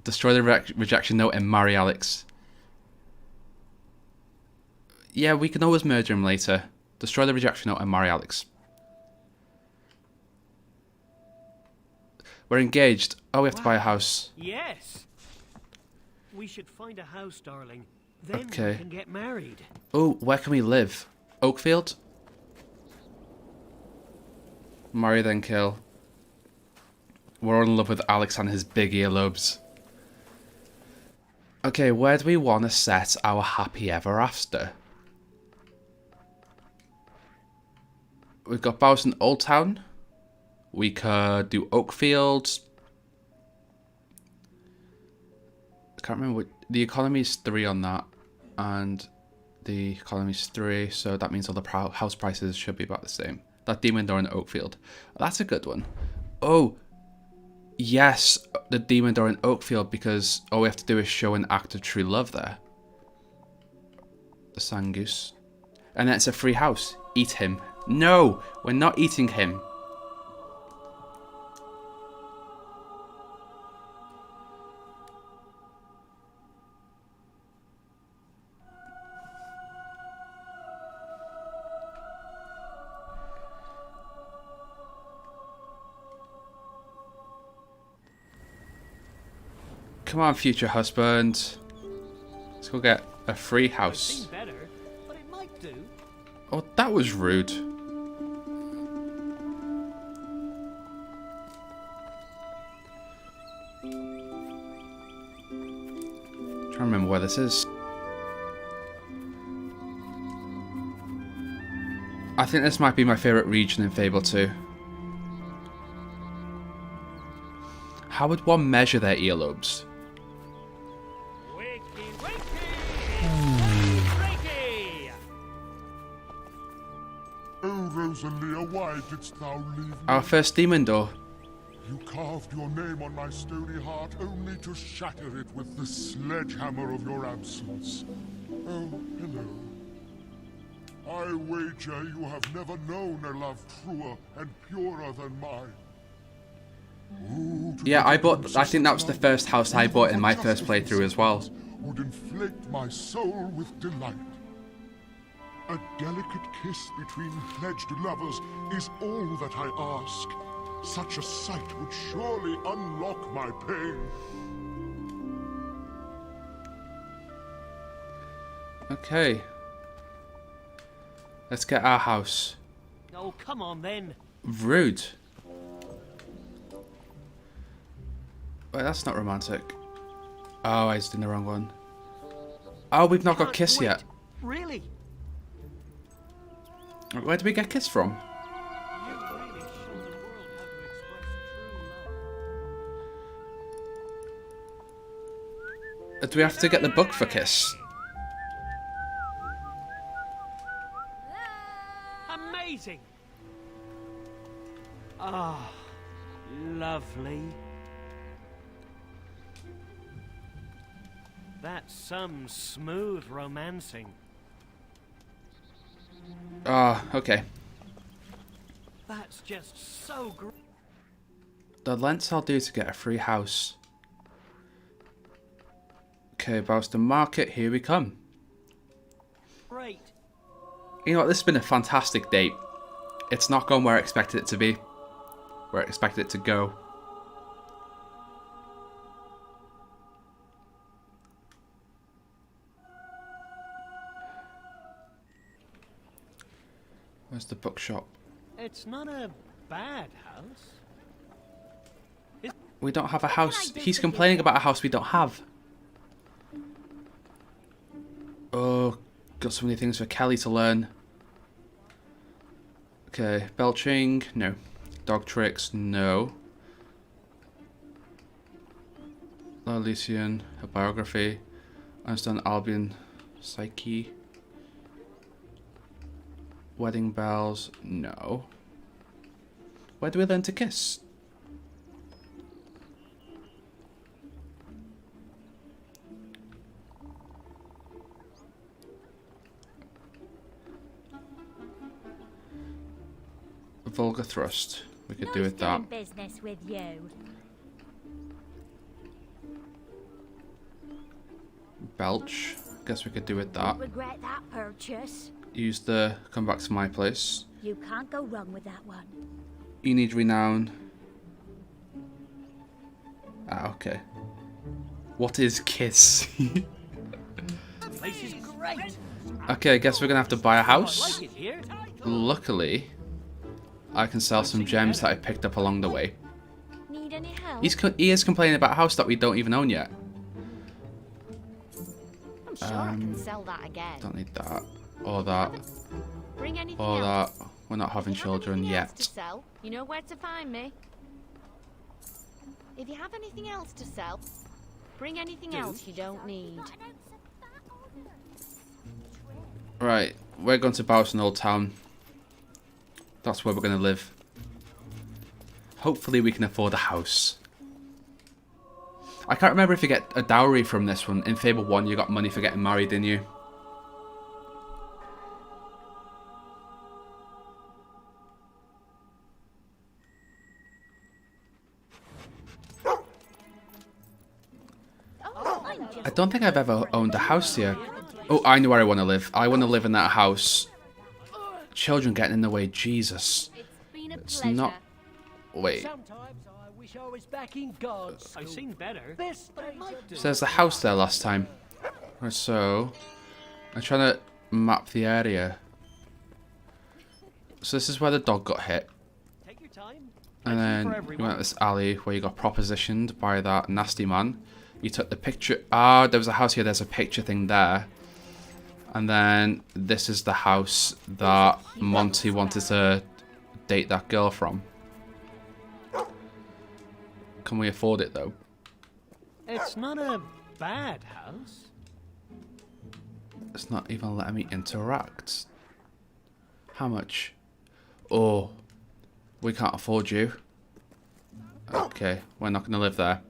Destroy the rejection note and marry Alex. Yeah, we can always murder him later. Destroy the rejection note and marry Alex. We're engaged. Oh, we have to buy a house. Yes. We should find a house, darling. Then Okay. we can get married. Oh, where can we live? Oakfield? Marry then kill. We're all in love with Alex and his big earlobes. Okay, where do we want to set our happy ever after? We've got Bowson Old Town. We could do Oakfield. I can't remember what... The economy is 3 on that. And the economy is 3, so that means all the house prices should be about the same. That Demon Door in Oakfield. That's a good one. Oh, yes, the Demon Door in Oakfield, because all we have to do is show an act of true love there. The Sangoose. And then it's a free house. Eat him. No, we're not eating him. Come on, future husband. Let's go get a free house. Better, but it might do. Oh, that was rude. Trying to remember where this is. I think this might be my favourite region in Fable 2. How would one measure their earlobes? Oh, Rosalia, why didst thou leave me? Our first demon door. You carved your name on my stony heart only to shatter it with the sledgehammer of your absence. Oh, hello. I wager you have never known a love truer and purer than mine. Yeah, I think that was the first house I bought in my first playthrough as well. Would inflate my soul with delight. A delicate kiss between pledged lovers is all that I ask. Such a sight would surely unlock my pain. Okay. Let's get our house. Oh, come on then. Rude. Wait, that's not romantic. Oh, I was doing the wrong one. Oh, we've not got kiss yet. Really? Where do we get kiss from? Do we have to get the book for kiss? Amazing. Ah, lovely. That's some smooth romancing. Ah, okay. That's just so great. The lengths I'll do to get a free house. Okay, Boston Market, here we come. Great. You know what, this has been a fantastic date. It's not gone where I expected it to be. Where I expected it to go. Where's the bookshop? It's not a bad house. We don't have a house. He's complaining about a house we don't have. Oh, got so many things for Kelly to learn. Okay, belching, no. Dog tricks, no. Elysian, a biography. Understand Albion, psyche. Wedding bells, no. Where do we learn to kiss? Vulgar thrust. We could do with that. Business with you. Belch. Guess we could do with that. Regret that purchase. Use the come back to my place. You can't go wrong with that one. You need renown. Ah, okay. What is kiss? Place is great. Okay, I guess we're gonna have to buy a house. I like it here. Luckily, I can sell some gems that I picked up along the way. Need any help? He is complaining about a house that we don't even own yet. I'm sure I can sell that again. Don't need that. Or that. Bring anything Or else. that. We're not having children To yet. sell, you know where to find me. If you have anything else to sell, bring anything else you don't need. Right, we're going to Bowson Old Town. That's where we're going to live. Hopefully we can afford a house. I can't remember if you get a dowry from this one. In Fable 1 you got money for getting married, didn't you? I don't think I've ever owned a house here. Oh, I know where I want to live. I want to live in that house. Children getting in the way, Jesus. It's not... Wait. wish I was back in God's school. I've seen better. This might do. So there's a house there last time. So I'm trying to map the area. So this is where the dog got hit. Take your time. And then you went this alley where you got propositioned by that nasty man. You took the picture. Ah, there was a house here. There's a picture thing there. And then this is the house that Monty wanted to date that girl from. Can we afford it though? It's not a bad house. It's not even letting me interact. How much? Oh, we can't afford you. Okay, we're not going to live there.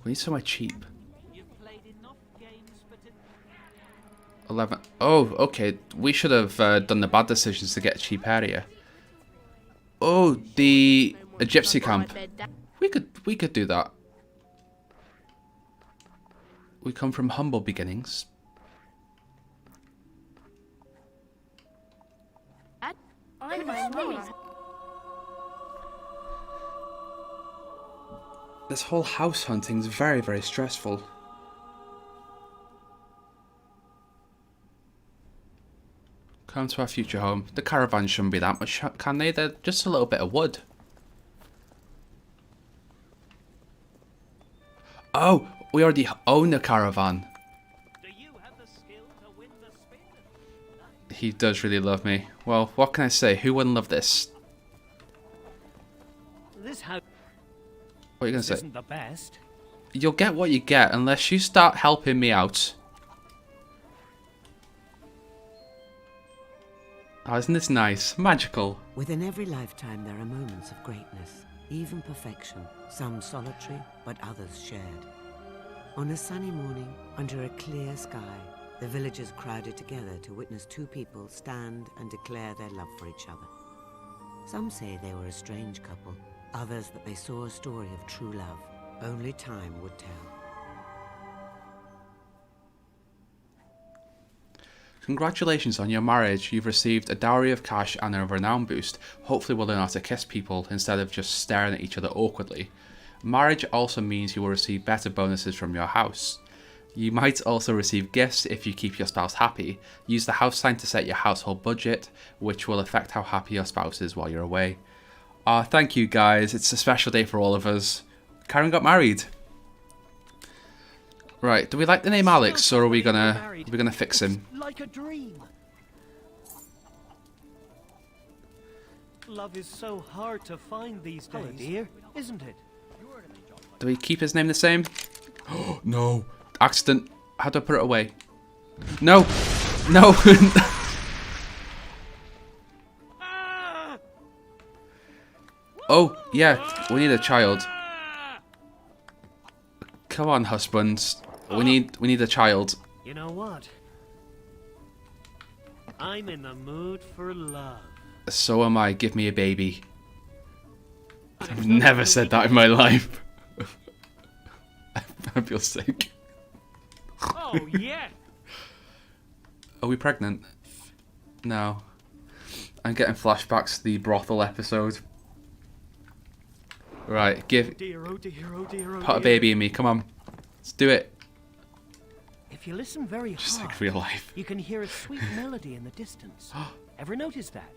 We need somewhere cheap. 11. Oh, okay. We should have done the bad decisions to get a cheap area. Oh, a gypsy camp. We could do that. We come from humble beginnings. I'm my mum. This whole house hunting is very, very stressful. Come to our future home. The caravan shouldn't be that much, can they? They're just a little bit of wood. Oh, we already own the caravan. Do you have the skill to win the spin? He does really love me. Well, what can I say? Who wouldn't love this? This house. What are you going to say? Isn't the best. You'll get what you get unless you start helping me out. Oh, isn't this nice? Magical. Within every lifetime there are moments of greatness, even perfection, some solitary, but others shared. On a sunny morning, under a clear sky, the villagers crowded together to witness two people stand and declare their love for each other. Some say they were a strange couple, others that they saw a story of true love. Only time would tell. Congratulations on your marriage. You've received a dowry of cash and a renown boost. Hopefully we'll learn how to kiss people instead of just staring at each other awkwardly. Marriage also means you will receive better bonuses from your house. You might also receive gifts if you keep your spouse happy. Use the house sign to set your household budget, which will affect how happy your spouse is while you're away. Thank you guys. It's a special day for all of us. Karen got married. Right, do we like the name Alex, or are we gonna fix him? Like a dream. Love is so hard to find these days, dear, isn't it? Do we keep his name the same? Oh no! Accident. How do I put it away? No! No! Oh, yeah, we need a child. Come on, husbands. We need a child. You know what? I'm in the mood for love. So am I. Give me a baby. I've never said that in my life. I feel sick. Oh, yeah. Are we pregnant? No. I'm getting flashbacks to the brothel episode. Right, give... Dear, oh dear, oh dear, oh put a dear. baby in me, come on. Let's do it. If you listen very Just hard, like real life. you can hear a sweet melody in the distance. Ever notice that?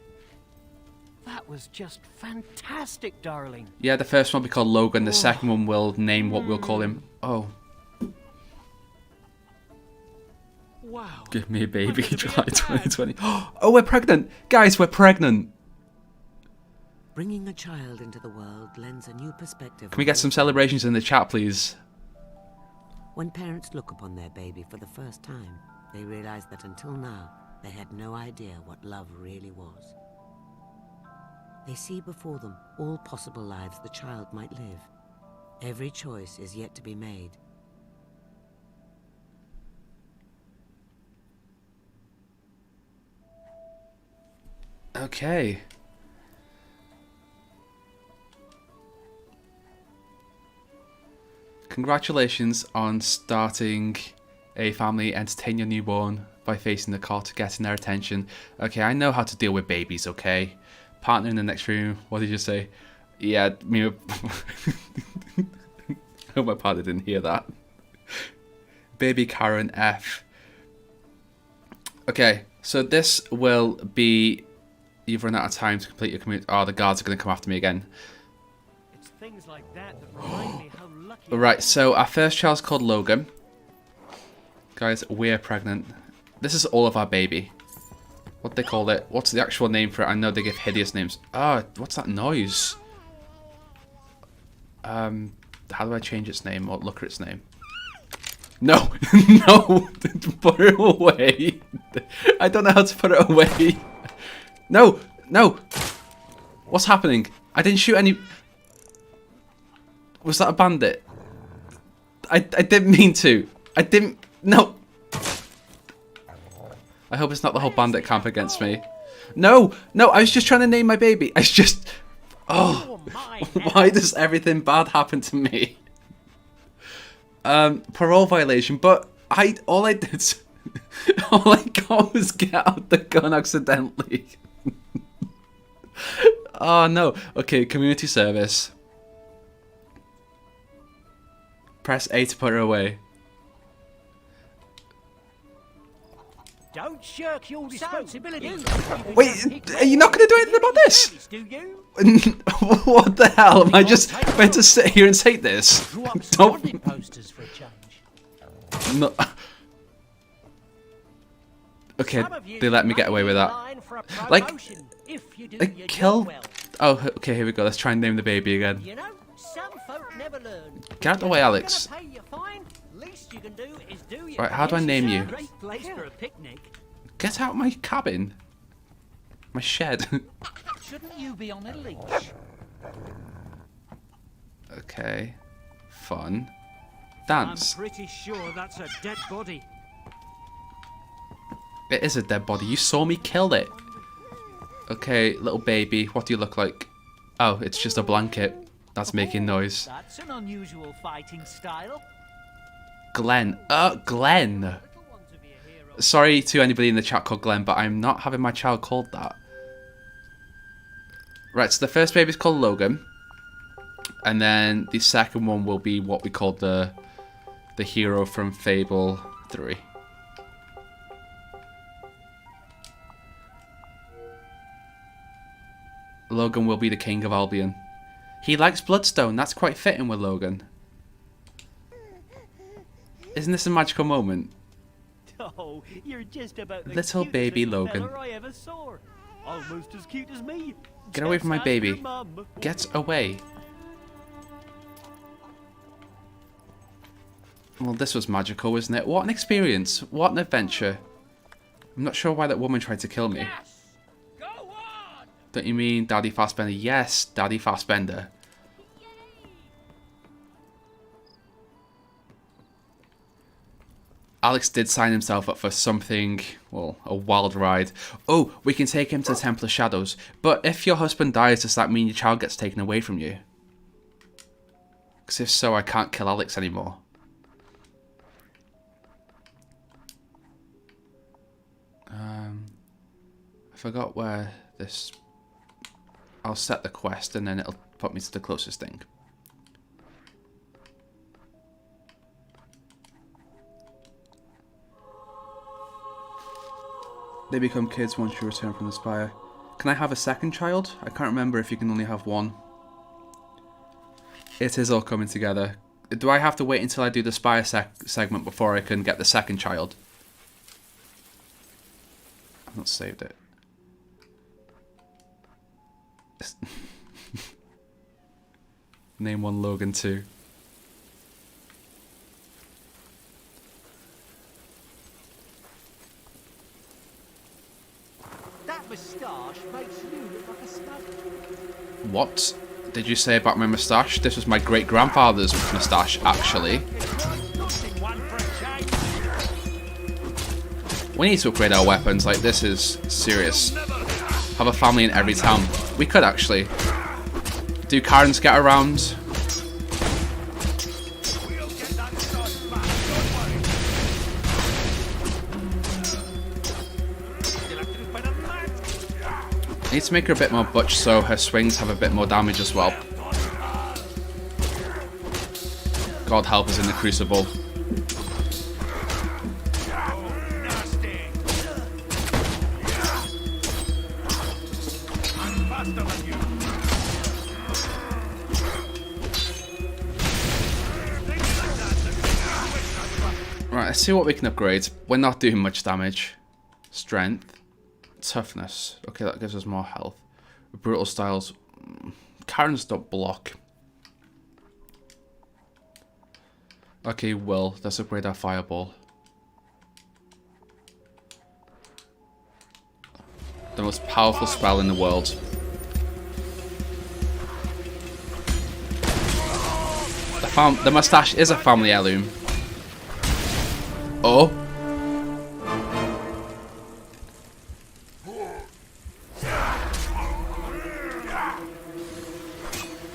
That was just fantastic, darling. Yeah, the first one will be called Logan, the second one will name what we'll call him. Oh. Wow. Give me a baby, July 2020. Oh, we're pregnant! Guys, we're pregnant! Bringing a child into the world lends a new perspective. Can we get some celebrations in the chat, please? When parents look upon their baby for the first time, they realize that until now, they had no idea what love really was. They see before them all possible lives the child might live. Every choice is yet to be made. Okay. Congratulations on starting a family. Entertain your newborn by facing the cot, getting their attention. Okay, I know how to deal with babies, okay? Partner in the next room, what did you say? Yeah, me. I hope my partner didn't hear that. Baby Karen F. Okay, so this will be... You've run out of time to complete your commute. Oh, the guards are going to come after me again. It's things like that that remind me how lucky. Right, so our first child's called Logan. Guys, we're pregnant. This is all of our baby. What they call it? What's the actual name for it? I know they give hideous names. Ah, what's that noise? How do I change its name or look at its name? No, no, put it away. I don't know how to put it away. No, no. What's happening? I didn't shoot any... Was that a bandit? I didn't mean to. I didn't... No. I hope it's not the whole bandit camp against me. No, no, I was just trying to name my baby. I was just... Oh, why does everything bad happen to me? Parole violation, but all I got was get out the gun accidentally. Oh no. Okay, community service. Press A to put her away. Don't shirk your responsibility. Wait, are you not going to do anything about this? Do you? What the hell? Am I just meant to sit here and take this? Don't. Posters for a change. No. Okay, they let me get away with that. Like, kill. Oh, okay, here we go. Let's try and name the baby again. You know, some folk never learn. Get out the way, Alex. Right, how do I name you? Get out my cabin. My shed. Shouldn't you be on a leash? Okay. Fun. Dance. I'm pretty sure that's a dead body. It is a dead body. You saw me kill it. Okay, little baby. What do you look like? Oh, it's just a blanket. That's making noise. That's an unusual fighting style. Glenn. Glenn. Sorry to anybody in the chat called Glenn, but I'm not having my child called that. Right, so the first baby's called Logan. And then the second one will be what we call the hero from Fable 3. Logan will be the king of Albion. He likes Bloodstone. That's quite fitting with Logan. Isn't this a magical moment? Oh, you're just about the Little baby Logan. I ever saw. Almost as cute as me. Get away from my baby. Get away. Well, this was magical, wasn't it? What an experience. What an adventure. I'm not sure why that woman tried to kill me. Don't you mean Daddy Fassbender? Yes, Daddy Fassbender. Alex did sign himself up for something, well, a wild ride. Oh, we can take him to the Temple of Shadows. But if your husband dies, does that mean your child gets taken away from you? Because if so, I can't kill Alex anymore. I forgot where this... I'll set the quest and then it'll put me to the closest thing. They become kids once you return from the Spire. Can I have a second child? I can't remember if you can only have one. It is all coming together. Do I have to wait until I do the Spire segment before I can get the second child? I've not saved it. Name one Logan 2. That moustache makes you look like a stud. What did you say about my moustache? This was my great-grandfather's moustache, actually. We need to upgrade our weapons. Like, this is serious. Have a family in every town. We could actually. Do Karens get around? I need to make her a bit more butch so her swings have a bit more damage as well. God help us in the Crucible. Right, let's see what we can upgrade. We're not doing much damage. Strength. Toughness. Okay, that gives us more health. Brutal styles. Karens don't block. Okay, will. Let's upgrade our fireball. The most powerful spell in the world. The mustache is a family heirloom. Oh.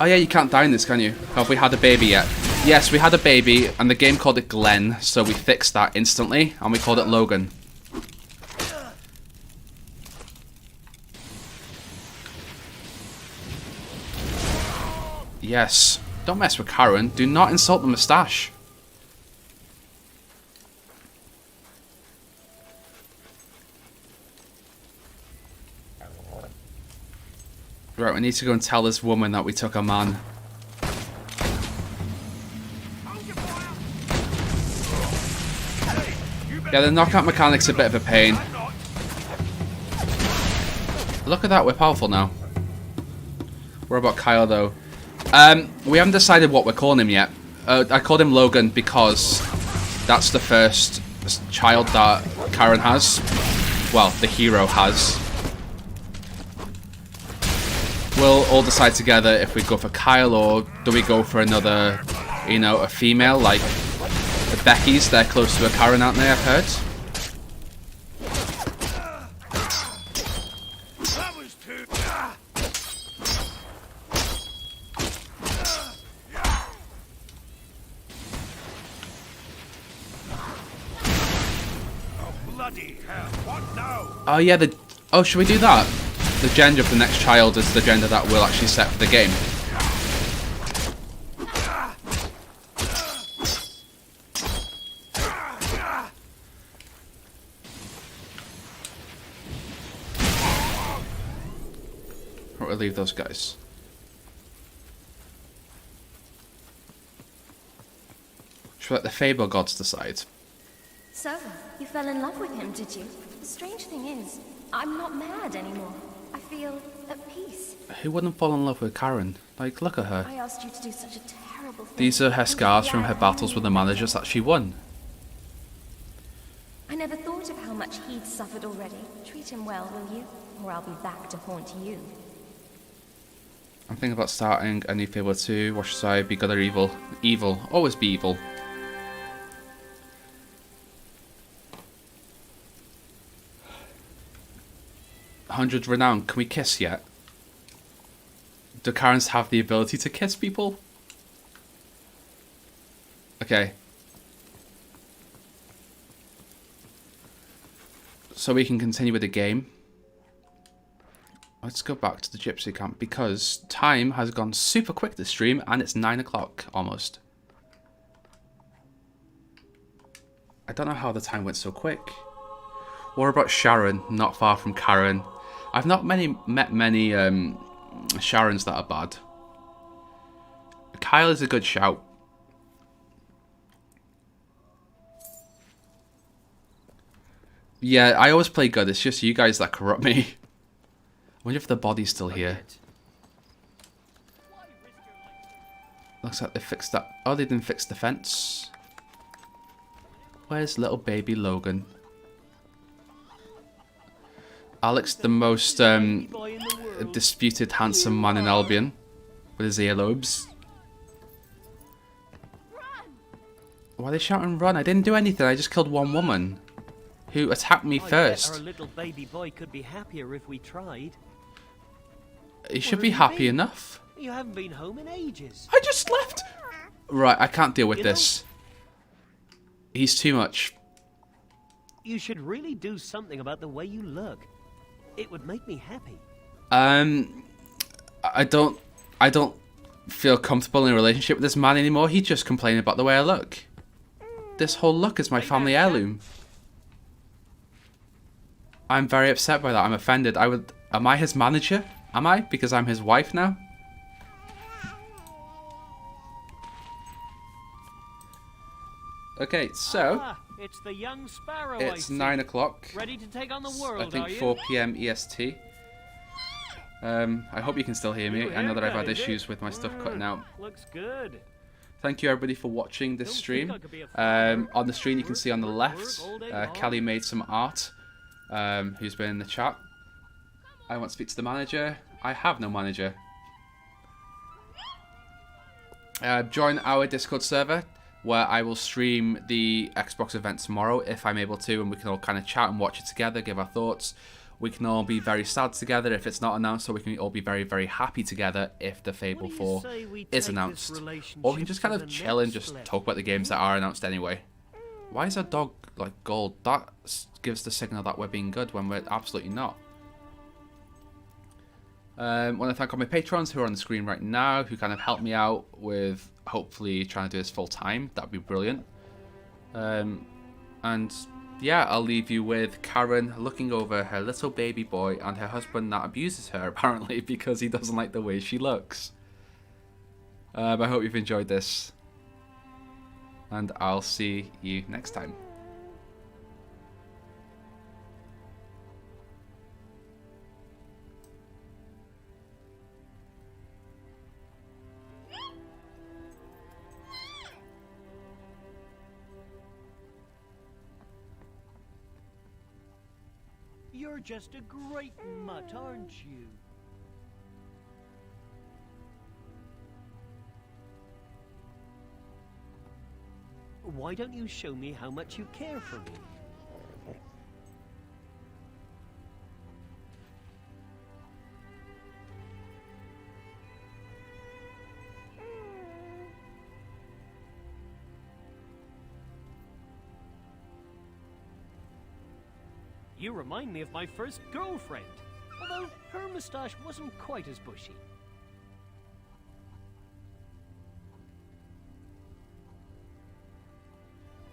Oh yeah, you can't die in this, can you? Have we had a baby yet? Yes, we had a baby, and the game called it Glenn, so we fixed that instantly, and we called it Logan. Yes. Don't mess with Karen. Do not insult the moustache. Right, we need to go and tell this woman that we took a man. Yeah, the knockout mechanic's a bit of a pain. Look at that, we're powerful now. What about Kyle, though? We haven't decided what we're calling him yet. I called him Logan because that's the first child that Karen has. Well, the hero has. We'll all decide together if we go for Kyle or do we go for another, you know, a female like the Becky's. They're close to a Karen, aren't they? I've heard. Oh yeah, oh, should we do that? The gender of the next child is the gender that we'll actually set for the game. We'll leave those guys. Should we let the Fable gods decide? So, you fell in love with him, did you? The strange thing is, I'm not mad anymore. I feel at peace. Who wouldn't fall in love with Karen? Like, look at her. I asked you to do such a terrible thing. These are her scars from her battles with the managers that she won. I never thought of how much he'd suffered already. Treat him well, will you? Or I'll be back to haunt you. I'm thinking about starting a new Fable 2. What should I be, good or evil? Evil. Always be evil. $100 renown. Can we kiss yet? Do Karens have the ability to kiss people? Okay. So we can continue with the game. Let's go back to the gypsy camp because time has gone super quick this stream and it's 9 o'clock almost. I don't know how the time went so quick. What about Sharon, not far from Karen? I've not met many Sharons that are bad. Kyle is a good shout. Yeah, I always play good. It's just you guys that corrupt me. I wonder if the body's still here. Looks like they fixed that. Oh, they didn't fix the fence. Where's little baby Logan? Alex, the most disputed handsome man in Albion, with his earlobes. Why are they shouting run? I didn't do anything. I just killed one woman who attacked me first. Our little baby boy could be happier if we tried. He should be happy enough. You haven't been home in ages. I just left. Right, I can't deal with this. He's too much. You should really do something about the way you look. It would make me happy. I don't feel comfortable in a relationship with this man anymore. He's just complaining about the way I look. This whole look is my family heirloom. I'm very upset by that. I'm offended. Am I his manager? Am I? Because I'm his wife now? Okay, so it's the young Sparrow. It's 9 o'clock. Ready to take on the world, I think are you? 4 p.m. EST. I hope you can still hear me. I know that I've had issues with my stuff cutting out. Looks good. Thank you everybody for watching this stream. On the screen you can see on the left, Kelly made some art, who's been in the chat. I want to speak to the manager. I have no manager. Join our Discord server, where I will stream the Xbox event tomorrow if I'm able to, and we can all kind of chat and watch it together, give our thoughts. We can all be very sad together if it's not announced, or we can all be very, very happy together if the Fable 4 is announced. Or we can just kind of chill and just talk about the games that are announced anyway. Why is our dog like gold? That gives the signal that we're being good when we're absolutely not. I want to thank all my patrons who are on the screen right now, who kind of help me out with hopefully trying to do this full time. That'd be brilliant. And yeah, I'll leave you with Karen looking over her little baby boy and her husband that abuses her apparently because he doesn't like the way she looks. I hope you've enjoyed this, and I'll see you next time. You're just a great mutt, aren't you? Why don't you show me how much you care for me? You remind me of my first girlfriend, although her moustache wasn't quite as bushy.